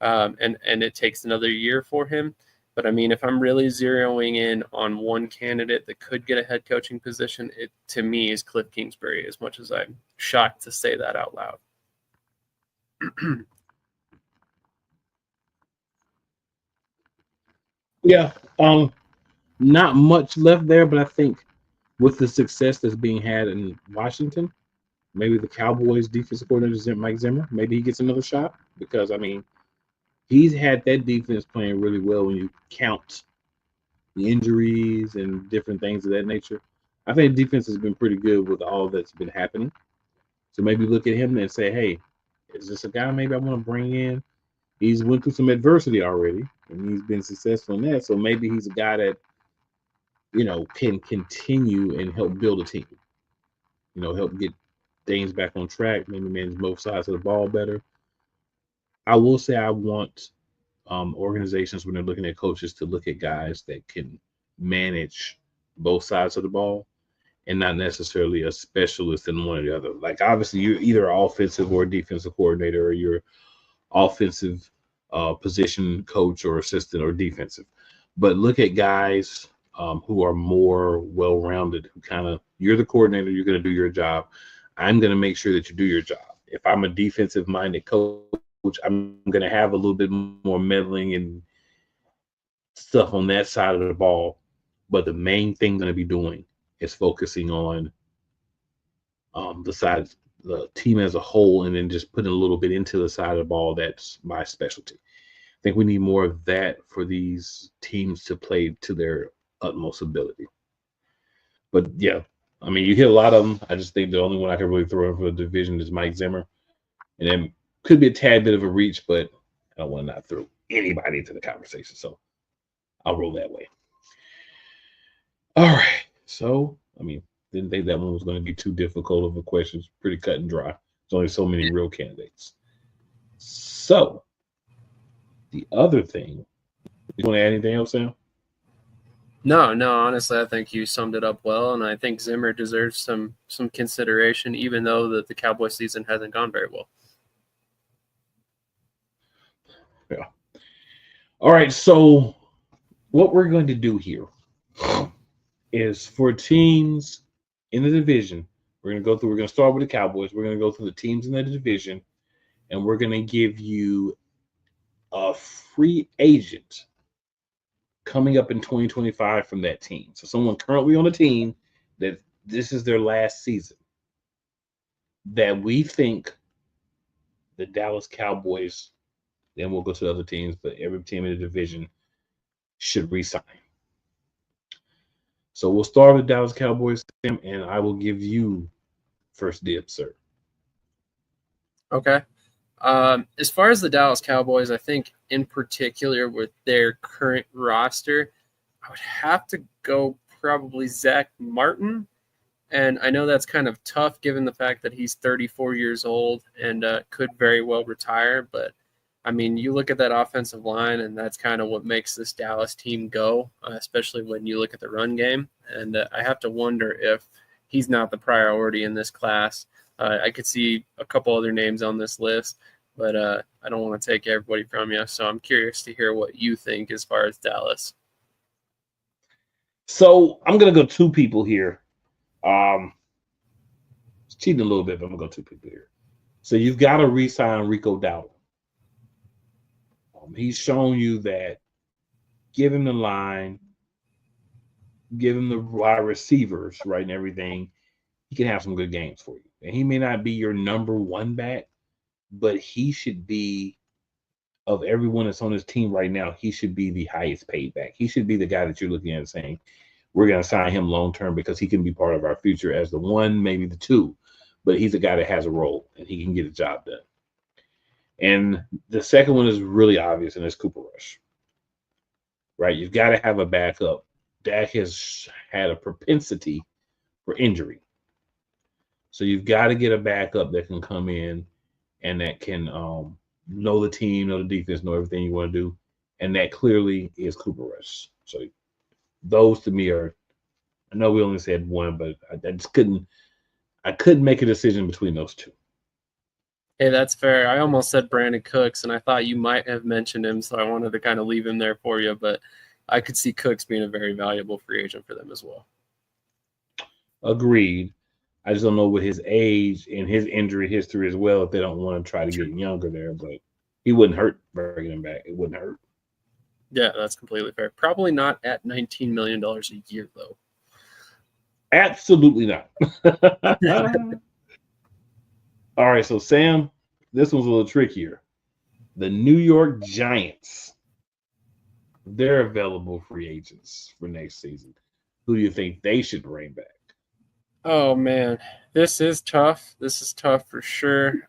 B: And it takes another year for him. But I mean, if I'm really zeroing in on one candidate that could get a head coaching position, it to me is Cliff Kingsbury, as much as I'm shocked to say that out loud.
A: Yeah, not much left there, but I think with the success that's being had in Washington, maybe the Cowboys defensive coordinator Mike Zimmer, maybe he gets another shot because I mean, he's had that defense playing really well when you count the injuries and different things of that nature. I think defense has been pretty good with all that's been happening. So maybe look at him and say, hey, is this a guy maybe I want to bring in? He's went through some adversity already, and he's been successful in that. So maybe he's a guy that, can continue and help build a team. Help get things back on track, maybe manage both sides of the ball better. I will say I want organizations when they're looking at coaches to look at guys that can manage both sides of the ball and not necessarily a specialist in one or the other. Like obviously you're either offensive or defensive coordinator or you're offensive position coach or assistant or defensive. But look at guys who are more well-rounded, who kind of, you're the coordinator, you're going to do your job. I'm going to make sure that you do your job. If I'm a defensive-minded coach, I'm going to have a little bit more meddling and stuff on that side of the ball. But the main thing I'm going to be doing is focusing on the team as a whole, and then just putting a little bit into the side of the ball that's my specialty. I think we need more of that for these teams to play to their utmost ability. But yeah, I mean, you hit a lot of them. I just think the only one I can really throw in for the division is Mike Zimmer. And then Could be a tad bit of a reach, but I don't want to not throw anybody into the conversation. So I'll roll that way. All right. So, I mean, didn't think that one was going to be too difficult of a question. It's pretty cut and dry. There's only so many real candidates. So, the other thing, you want to add anything else, Sam?
B: No, honestly, I think you summed it up well, and I think Zimmer deserves some consideration, even though the Cowboy season hasn't gone very well.
A: Yeah. All right, so what we're going to do here is for teams in the division, we're going to start with the Cowboys. We're going to go through the teams in the division, and we're going to give you a free agent coming up in 2025 from that team. So someone currently on the team that this is their last season that we think the Dallas Cowboys, then we'll go to the other teams, but every team in the division should re-sign. So we'll start with the Dallas Cowboys, Sam, and I will give you first dibs, sir.
B: Okay. As far as the Dallas Cowboys, I think in particular with their current roster, I would have to go probably Zach Martin. And I know that's kind of tough given the fact that he's 34 years old and could very well retire. But, I mean, you look at that offensive line, and that's kind of what makes this Dallas team go, especially when you look at the run game. And I have to wonder if he's not the priority in this class. I could see a couple other names on this list, but I don't want to take everybody from you. So I'm curious to hear what you think as far as Dallas.
A: So I'm going to go two people here. It's cheating a little bit, but I'm going to go two people here. So you've got to re-sign Rico Dowdle. He's shown you that give him the line, give him the wide receivers, right, and everything, he can have some good games for you. And he may not be your number one back, but he should be, of everyone that's on his team right now, he should be the highest paid back. He should be the guy that you're looking at and saying, we're going to sign him long-term because he can be part of our future as the one, maybe the two, but he's a guy that has a role and he can get a job done. And the second one is really obvious, and it's Cooper Rush. Right? You've got to have a backup. Dak has had a propensity for injury. So you've got to get a backup that can come in and that can know the team, know the defense, know everything you want to do. And that clearly is Cooper Rush. So those to me are, I know we only said one, but I just couldn't make a decision between those two.
B: Hey, that's fair. I almost said Brandon Cooks, and I thought you might have mentioned him, so I wanted to kind of leave him there for you, but I could see Cooks being a very valuable free agent for them as well.
A: Agreed. I just don't know with his age and his injury history as well if they don't want to try to get younger there, but he wouldn't hurt bringing him back. It wouldn't hurt.
B: Yeah, that's completely fair. Probably not at $19 million a year, though.
A: Absolutely not. All right, so Sam, this one's a little trickier. The New York Giants, they're available free agents for next season. Who do you think they should bring back?
B: Oh, man, this is tough. This is tough for sure.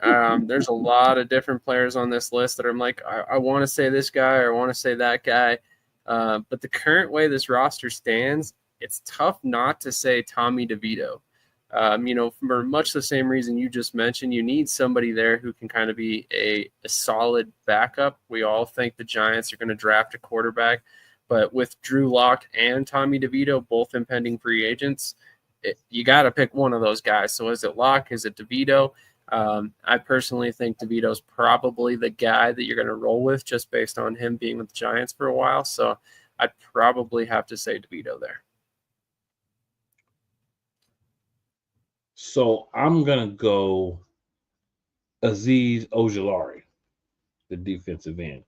B: There's a lot of different players on this list that I'm like, I want to say this guy or I want to say that guy. But the current way this roster stands, it's tough not to say Tommy DeVito. For much the same reason you just mentioned, you need somebody there who can kind of be a solid backup. We all think the Giants are going to draft a quarterback, but with Drew Lock and Tommy DeVito, both impending free agents, you got to pick one of those guys. So is it Lock? Is it DeVito? I personally think DeVito's probably the guy that you're going to roll with just based on him being with the Giants for a while. So I'd probably have to say DeVito there.
A: So I'm going to go Azeez Ojulari, the defensive end.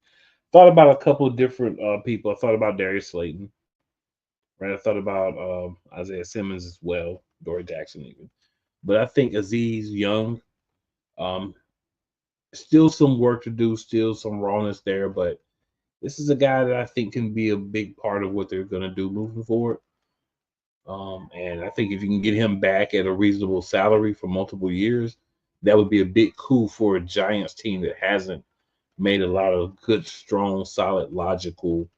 A: Thought about a couple of different people. I thought about Darius Slayton. Right, I thought about Isaiah Simmons as well, Dory Jackson even. But I think Azeez Young, still some work to do, still some rawness there, but this is a guy that I think can be a big part of what they're going to do moving forward. And I think if you can get him back at a reasonable salary for multiple years, that would be a big coup for a Giants team that hasn't made a lot of good, strong, solid, logical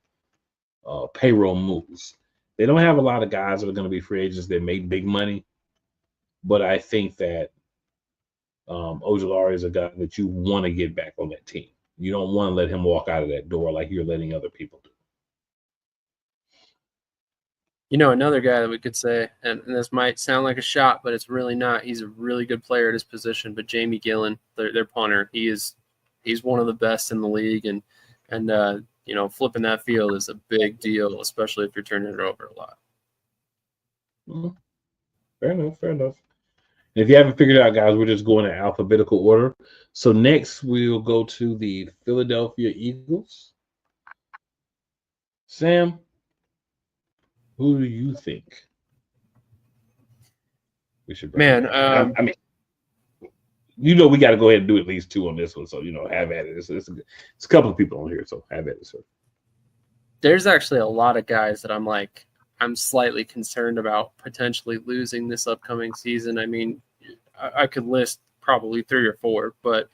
A: payroll moves. They don't have a lot of guys that are going to be free agents that make big money, but I think that Ojulari is a guy that you want to get back on that team. You don't want to let him walk out of that door like you're letting other people do.
B: You know, another guy that we could say, and this might sound like a shot, but it's really not. He's a really good player at his position. But Jamie Gillen, their punter, he's one of the best in the league, and you know, flipping that field is a big deal, especially if you're turning it over a lot.
A: Mm-hmm. Fair enough. Fair enough. If you haven't figured it out, guys, we're just going in alphabetical order. So next we'll go to the Philadelphia Eagles. Sam, who do you think we should bring back? I mean, you know, we got to go ahead and do at least two on this one. So, you know, have at it. It's a couple of people on here, so have at it, sir.
B: There's actually a lot of guys that I'm slightly concerned about potentially losing this upcoming season. I mean, I could list probably 3 or 4, but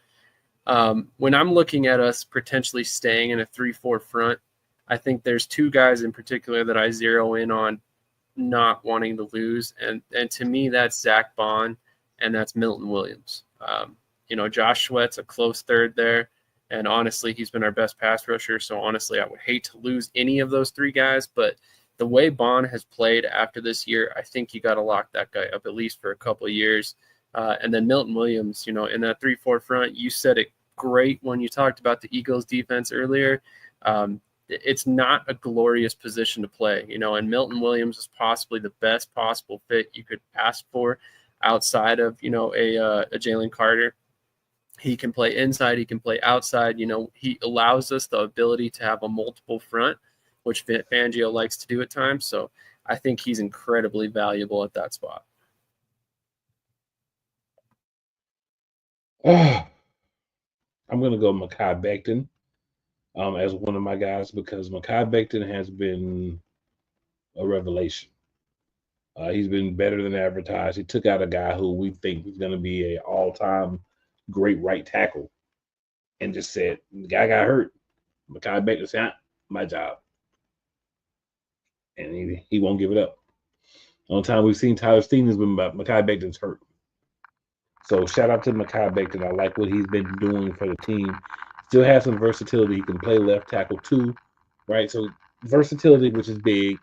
B: when I'm looking at us potentially staying in a 3-4 front, I think there's 2 guys in particular that I zero in on not wanting to lose. And to me, that's Zach Bond and that's Milton Williams. You know, Josh Sweat's a close third there. And honestly, he's been our best pass rusher. So honestly, I would hate to lose any of those 3 guys, but the way Bond has played after this year, I think you got to lock that guy up at least for a couple of years. And then Milton Williams, you know, in that 3-4 front, you said it great when you talked about the Eagles defense earlier. It's not a glorious position to play, you know, and Milton Williams is possibly the best possible fit you could ask for outside of, you know, a Jalen Carter. He can play inside, he can play outside. You know, he allows us the ability to have a multiple front, which Fangio likes to do at times. So I think he's incredibly valuable at that spot.
A: I'm going to go Mekhi Becton as one of my guys because Mekhi Becton has been a revelation. He's been better than advertised. He took out a guy who we think is going to be an all-time great right tackle and just said, the guy got hurt. Mekhi Becton said, my job. And he won't give it up. On time we've seen Tyler Stevens been about Mekhi Becton's hurt. So shout out to Mekhi Becton. I like what he's been doing for the team. Still has some versatility. He can play left tackle too, right? So versatility, which is big,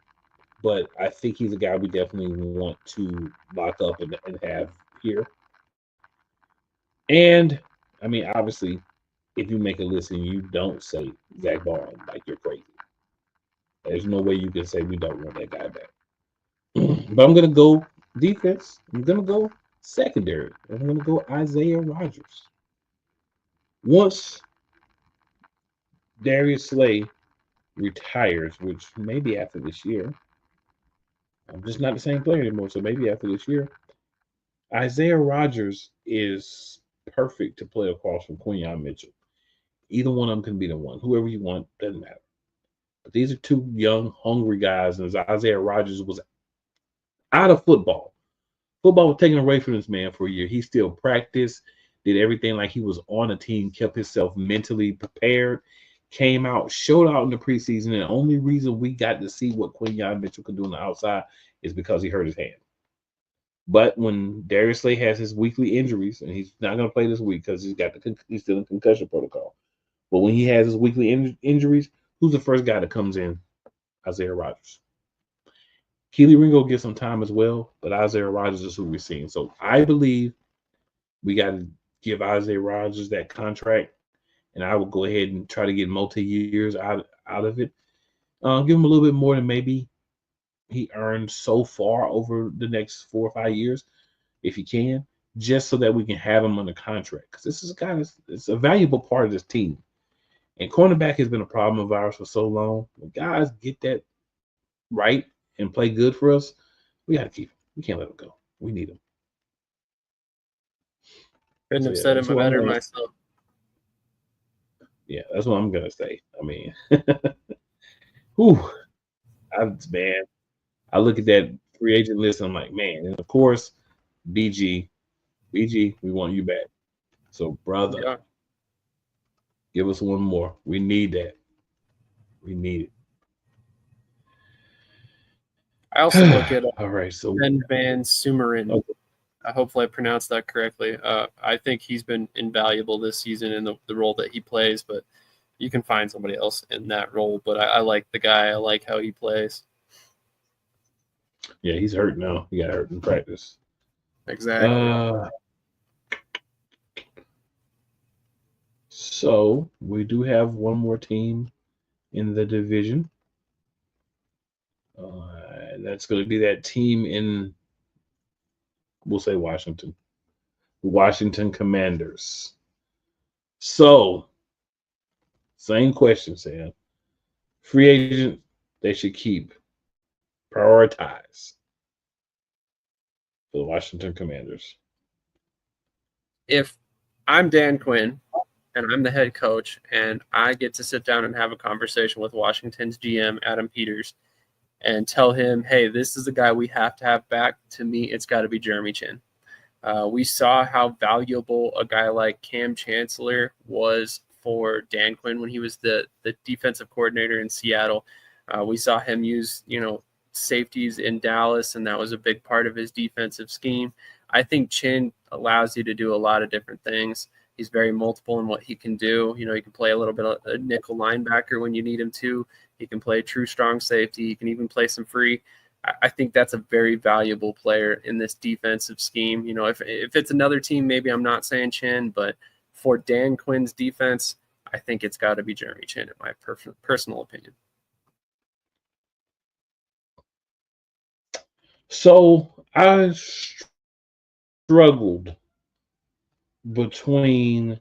A: but I think he's a guy we definitely want to lock up and have here. And I mean, obviously, if you make a list and you don't say Zach Bond, like you're crazy. There's no way you can say we don't want that guy back. But I'm gonna go defense. I'm gonna go secondary. I'm going to go Isaiah Rodgers. Once Darius Slay retires, which maybe after this year, I'm just not the same player anymore, so maybe after this year, Isaiah Rodgers is perfect to play across from Quinyon Mitchell. Either one of them can be the one. Whoever you want, doesn't matter. But these are 2 young, hungry guys, and Isaiah Rodgers was out of football. Football was taken away from this man for a year. He still practiced, did everything like he was on a team, kept himself mentally prepared, came out, showed out in the preseason. And the only reason we got to see what Quinyon Mitchell could do on the outside is because he hurt his hand. But when Darius Slay has his weekly injuries, and he's not going to play this week because he's still in concussion protocol. But when he has his weekly injuries, who's the first guy that comes in? Isaiah Rodgers. Keely Ringo gets some time as well, but Isaiah Rodgers is who we're seeing. So I believe we got to give Isaiah Rodgers that contract, and I will go ahead and try to get multi-years out of it. Give him a little bit more than maybe he earned so far over the next 4 or 5 years, if he can, just so that we can have him under contract. Because this is a guy that's a valuable part of this team. And cornerback has been a problem of ours for so long. When guys get that right and play good for us, we got to keep him. We can't let him go. We need him.
B: Couldn't have said it better myself.
A: Yeah, that's what I'm going to say. I mean, whew. I look at that free agent list and I'm like, man. And of course, BG, BG, we want you back. So, brother,
B: Yeah.
A: give us one more. We need that. We need
B: I also look
A: it.
B: at
A: All right. So,
B: Ben Van Sumeren.
A: okay.
B: Hopefully, I pronounced that correctly. I think he's been invaluable this season in the role that he plays, but you can find somebody else in that role. But I like the guy. I like how he plays.
A: Yeah, he's hurt now. He got hurt in practice.
B: Exactly.
A: So we do have one more team in the division. That's going to be that team in, we'll say Washington. Washington Commanders. So, same question, Sam. Free agent, they should keep. Prioritize for the Washington Commanders.
B: If I'm Dan Quinn and I'm the head coach and I get to sit down and have a conversation with Washington's GM, Adam Peters, and tell him, hey, this is the guy we have to have back. To me, it's got to be Jeremy Chin. We saw how valuable a guy like Cam Chancellor was for Dan Quinn when he was the defensive coordinator in Seattle. We saw him use, safeties in Dallas, and that was a big part of his defensive scheme. I think Chin allows you to do a lot of different things. He's very multiple in what he can do. He can play a little bit of a nickel linebacker when you need him to. He can play true strong safety. He can even play some free. I think that's a very valuable player in this defensive scheme. If it's another team, maybe I'm not saying Chin, but for Dan Quinn's defense, I think it's got to be Jeremy Chin, in my personal opinion.
A: So I struggled between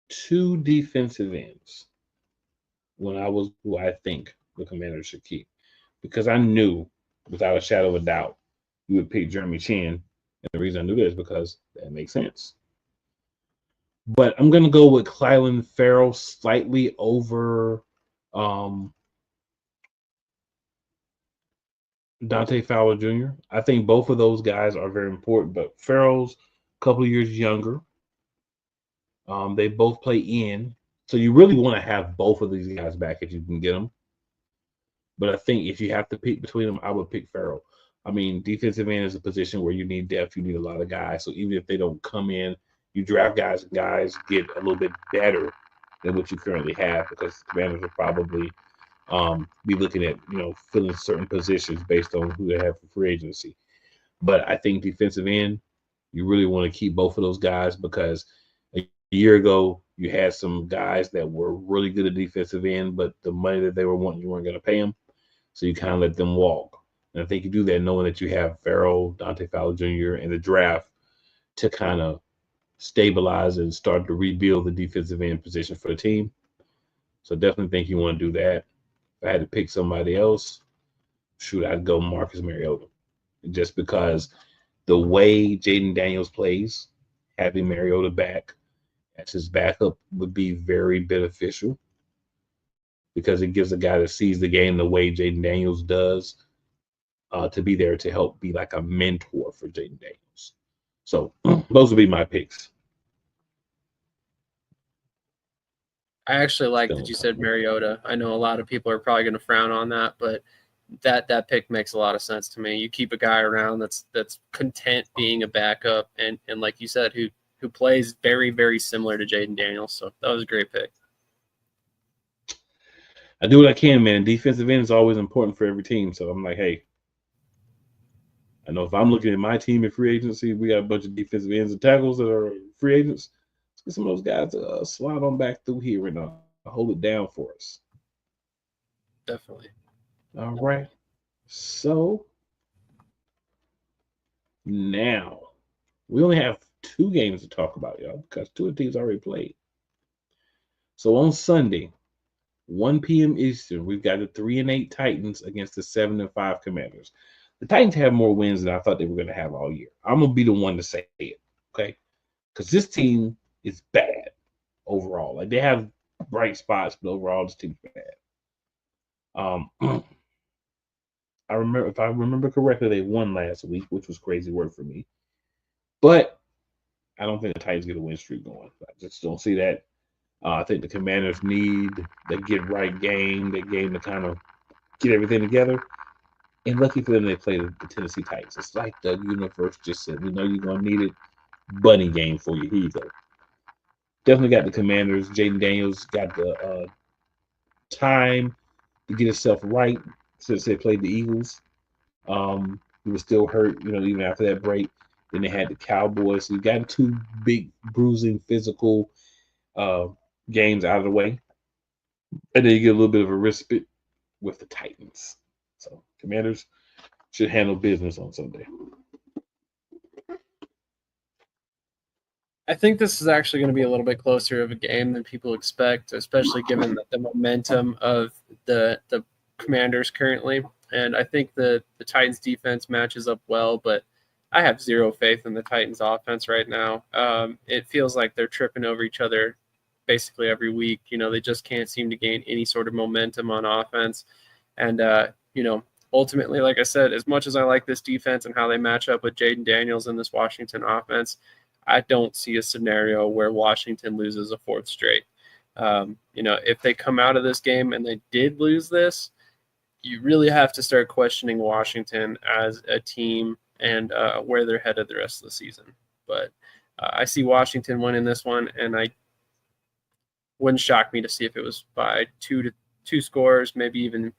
A: two defensive ends when I was who I think the Commanders should keep, because I knew without a shadow of a doubt you would pick Jeremy Chin, and the reason I knew that is because that makes sense. But I'm gonna go with Clyland Farrell slightly over Dante Fowler Jr. I think both of those guys are very important, but Farrell's a couple of years younger. They both play in, so you really want to have both of these guys back if you can get them. But I think if you have to pick between them, I would pick Farrell. I mean, defensive end is a position where you need depth. You need a lot of guys. So even if they don't come in, you draft guys, and guys get a little bit better than what you currently have, because the Commanders will probably be looking at filling certain positions based on who they have for free agency. But I think defensive end, you really want to keep both of those guys, because a year ago you had some guys that were really good at defensive end, but the money that they were wanting, you weren't going to pay them. So you kind of let them walk. And I think you do that knowing that you have Farrell, Dante Fowler Jr. in the draft to kind of stabilize and start to rebuild the defensive end position for the team. So definitely think you want to do that. If I had to pick somebody else, I'd go Marcus Mariota. Just because the way Jaden Daniels plays, having Mariota back as his backup would be very beneficial, because it gives a guy that sees the game the way Jaden Daniels does to be there to help be like a mentor for Jaden Daniels. So those would be my picks.
B: I actually like that you said Mariota. I know a lot of people are probably going to frown on that, but that pick makes a lot of sense to me. You keep a guy around that's content being a backup, and like you said, who plays very, very similar to Jaden Daniels. So that was a great pick.
A: I do what I can, man. Defensive end is always important for every team. So I'm like, hey, I know if I'm looking at my team in free agency, we got a bunch of defensive ends and tackles that are free agents. Let's get some of those guys to slide on back through here and hold it down for us.
B: Definitely.
A: All right. So now we only have 2 games to talk about, y'all, because 2 of the teams already played. So on Sunday, 1 p.m. Eastern, we've got the 3-8 Titans against the 7-5 Commanders. The Titans have more wins than I thought they were going to have all year. I'm going to be the one to say it, okay? Because this team is bad overall. Like, they have bright spots, but overall, this team's bad. If I remember correctly, they won last week, which was crazy work for me. But I don't think the Titans get a win streak going. I just don't see that. I think the Commanders need the get right game, that game to kind of get everything together. And lucky for them, they play the Tennessee Titans. It's like the universe just said, we know you're going to need it. Bunny game for you. Here you go. Definitely got the Commanders. Jaden Daniels got the time to get himself right since they played the Eagles. He was still hurt, even after that break. Then they had the Cowboys. So you got two big, bruising, physical games out of the way. And then you get a little bit of a respite with the Titans. So Commanders should handle business on Sunday.
B: I think this is actually going to be a little bit closer of a game than people expect, especially given the momentum of the Commanders currently. And I think the Titans defense matches up well, but I have zero faith in the Titans offense right now. It feels like they're tripping over each other basically every week. They just can't seem to gain any sort of momentum on offense. And, ultimately, like I said, as much as I like this defense and how they match up with Jaden Daniels in this Washington offense, I don't see a scenario where Washington loses a fourth straight. If they come out of this game and they did lose this, you really have to start questioning Washington as a team and where they're headed the rest of the season. But I see Washington winning this one, and I wouldn't shock me to see if it was by two scores, maybe even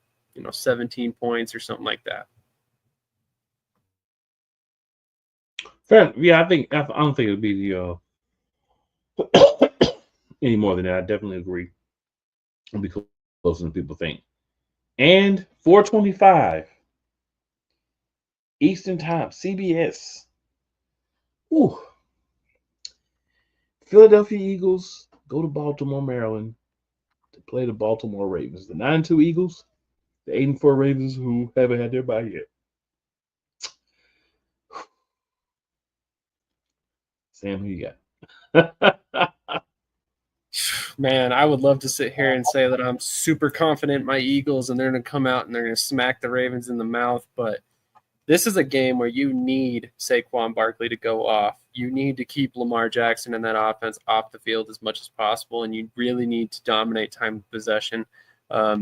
B: 17 points or something like that.
A: Fair. Yeah, I don't think it'll be the any more than that. I definitely agree. It'll be closer than people think. And 4:25 Eastern Time, CBS. Ooh. Philadelphia Eagles go to Baltimore, Maryland to play the Baltimore Ravens. The 9-2 Eagles, the 8-4 Ravens who haven't had their bye yet. Sam, who you got?
B: Man, I would love to sit here and say that I'm super confident in my Eagles and they're going to come out and they're going to smack the Ravens in the mouth, but this is a game where you need Saquon Barkley to go off. You need to keep Lamar Jackson and that offense off the field as much as possible, and you really need to dominate time of possession.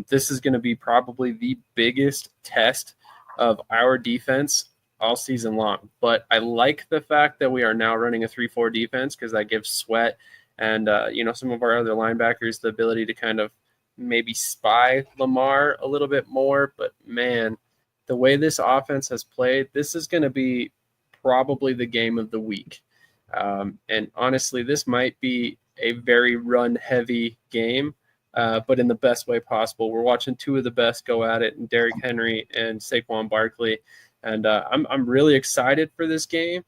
B: This is going to be probably the biggest test of our defense all season long. But I like the fact that we are now running a 3-4 defense because that gives Sweat and some of our other linebackers the ability to kind of maybe spy Lamar a little bit more. But, man, the way this offense has played, this is going to be probably the game of the week. And honestly, this might be a very run-heavy game, but in the best way possible. We're watching two of the best go at it, and Derrick Henry and Saquon Barkley. And I'm really excited for this game,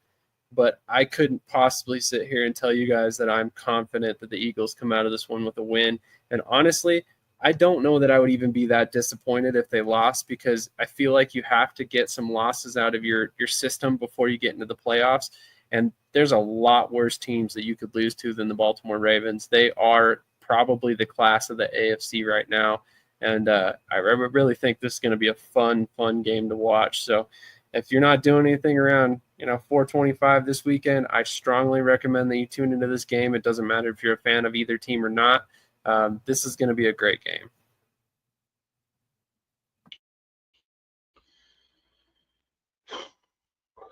B: but I couldn't possibly sit here and tell you guys that I'm confident that the Eagles come out of this one with a win. And honestly, I don't know that I would even be that disappointed if they lost, because I feel like you have to get some losses out of your system before you get into the playoffs. And there's a lot worse teams that you could lose to than the Baltimore Ravens. They are probably the class of the AFC right now. And I really think this is going to be a fun game to watch. So if you're not doing anything around 4:25 this weekend, I strongly recommend that you tune into this game. It doesn't matter if you're a fan of either team or not. This is going to be a great game.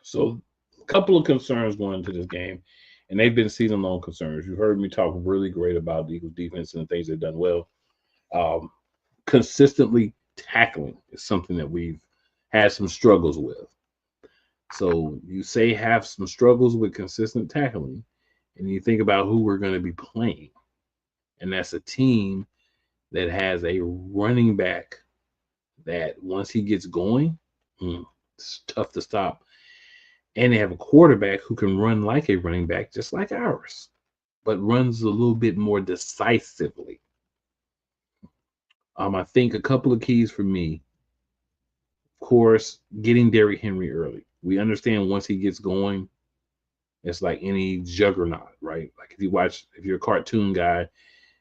A: So a couple of concerns going into this game, and they've been season-long concerns. You heard me talk really great about the Eagles defense and the things they've done well. Consistently tackling is something that we've had some struggles with. So you say have some struggles with consistent tackling, and you think about who we're going to be playing. And that's a team that has a running back that once he gets going, it's tough to stop. And they have a quarterback who can run like a running back, just like ours, but runs a little bit more decisively. I think a couple of keys for me, of course, getting Derrick Henry early. We understand once he gets going, it's like any juggernaut, right? Like if you're a cartoon guy,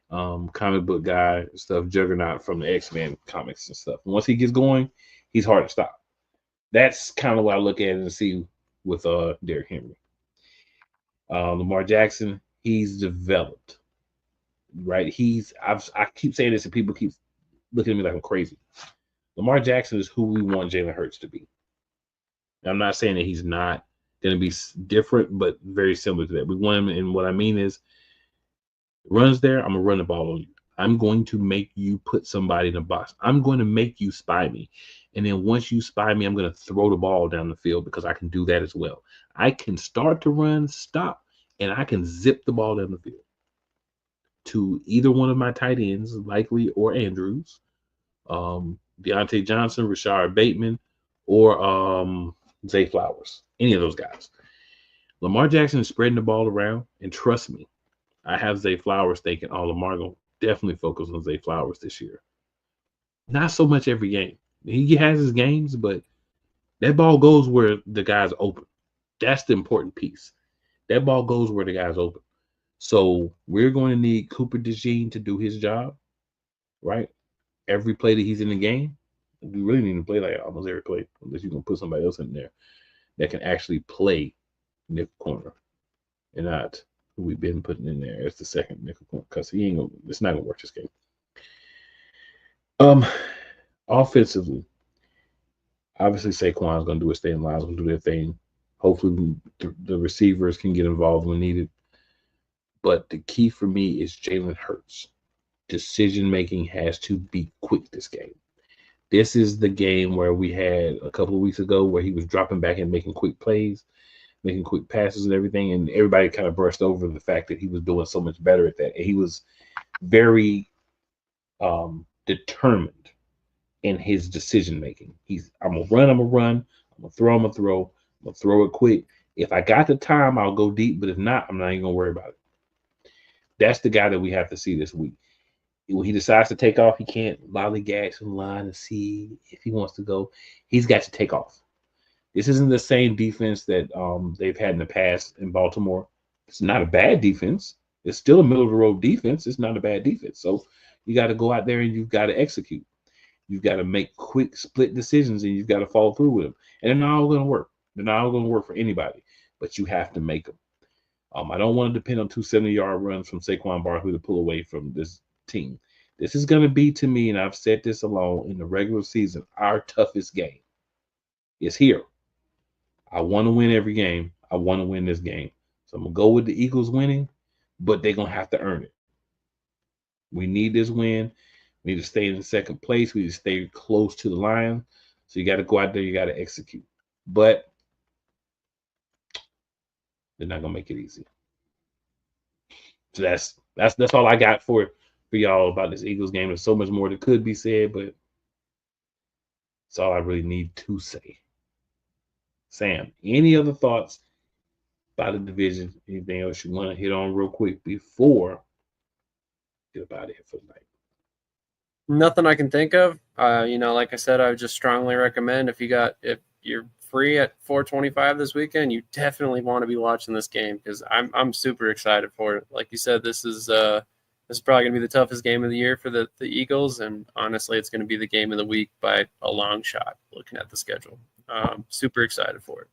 A: comic book guy, stuff, juggernaut from the X-Men comics and stuff. Once he gets going, he's hard to stop. That's kind of what I look at and see with Derrick Henry. Lamar Jackson, he's developed, right? I keep saying this and people keep looking at me like I'm crazy. Lamar Jackson is who we want Jalen Hurts to be. I'm not saying that he's not going to be different, but very similar to that. We want him, and what I mean is, runs there, I'm going to run the ball on you. I'm going to make you put somebody in the box. I'm going to make you spy me. And then once you spy me, I'm going to throw the ball down the field because I can do that as well. I can start to run, stop, and I can zip the ball down the field to either one of my tight ends, Likely or Andrews, Deontay Johnson, Rashard Bateman, or Zay Flowers. Any of those guys. Lamar Jackson is spreading the ball around, and trust me, I have Zay Flowers thinking, oh, Lamar going to definitely focus on Zay Flowers this year. Not so much every game. He has his games, but that ball goes where the guy's open. That's the important piece. That ball goes where the guy's open. So we're going to need Cooper DeJean to do his job, right? Every play that he's in the game, we really need to play like almost every play, unless you're going to put somebody else in there that can actually play nickel corner and not who we've been putting in there as the second nickel corner, because it's not going to work this game. Offensively, obviously Saquon's going to do his thing, Lions going to do their thing. Hopefully the receivers can get involved when needed. But the key for me is Jalen Hurts. Decision-making has to be quick this game. This is the game where we had a couple of weeks ago where he was dropping back and making quick plays, making quick passes and everything, and everybody kind of brushed over the fact that he was doing so much better at that. And he was very determined in his decision-making. I'm going to run. I'm going to throw, I'm going to throw it quick. If I got the time, I'll go deep, but if not, I'm not even going to worry about it. That's the guy that we have to see this week. When he decides to take off, he can't lollygag some line and see if he wants to go. He's got to take off. This isn't the same defense that they've had in the past in Baltimore. It's not a bad defense. It's still a middle-of-the-road defense. It's not a bad defense. So you got to go out there and you've got to execute. You've got to make quick split decisions and you've got to follow through with them. And they're not all going to work. They're not all going to work for anybody, but you have to make them. I don't want to depend on 270-yard runs from Saquon Barkley to pull away from this team. This is going to be, to me, and I've said this alone, in the regular season, our toughest game. It's here. I want to win every game. I want to win this game. So I'm going to go with the Eagles winning, but they're going to have to earn it. We need this win. We need to stay in second place. We need to stay close to the Lions. So you got to go out there. You got to execute. But they're not going to make it easy. So that's all I got for y'all about this Eagles game. There's so much more that could be said, but that's all I really need to say. Sam, any other thoughts about the division? Anything else you want to hit on real quick before we get about it for the night?
B: Nothing I can think of. Like I said, I would just strongly recommend if you're free at 4:25 this weekend, you definitely want to be watching this game because I'm super excited for it. Like you said, this is probably going to be the toughest game of the year for the Eagles, and honestly, it's going to be the game of the week by a long shot. Looking at the schedule, super excited for it.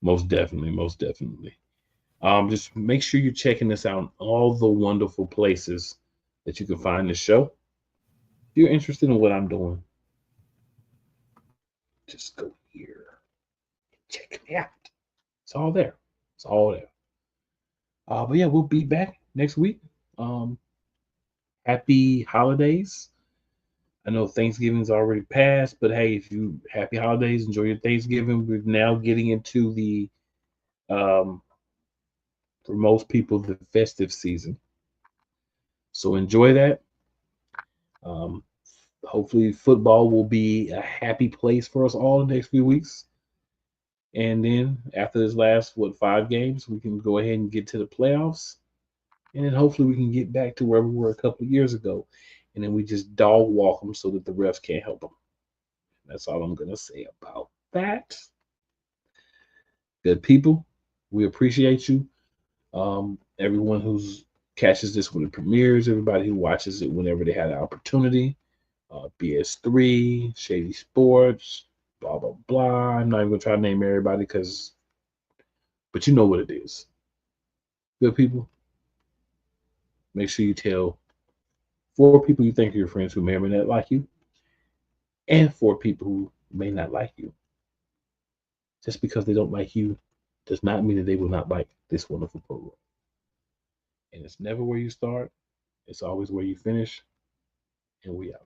A: Most definitely. Just make sure you're checking this out on all the wonderful places that you can find the show. If you're interested in what I'm doing, just go here. Check me out. It's all there. But yeah, we'll be back next week. Happy holidays. I know Thanksgiving's already passed, but hey, happy holidays, enjoy your Thanksgiving. We're now getting into the for most people, the festive season. So enjoy that. Hopefully football will be a happy place for us all the next few weeks. And then after this last, 5 games, we can go ahead and get to the playoffs. And then hopefully we can get back to where we were a couple of years ago. And then we just dog walk them so that the refs can't help them. That's all I'm going to say about that. Good people, we appreciate you. Everyone who's catches this when it premieres, everybody who watches it whenever they had the opportunity. BS3, Shady Sports, blah, blah, blah. I'm not even going to try to name everybody because But you know what it is. Good people, make sure you tell 4 people you think are your friends who may or may not like you, and 4 people who may not like you. Just because they don't like you does not mean that they will not like this wonderful program. And it's never where you start, it's always where you finish. And we out.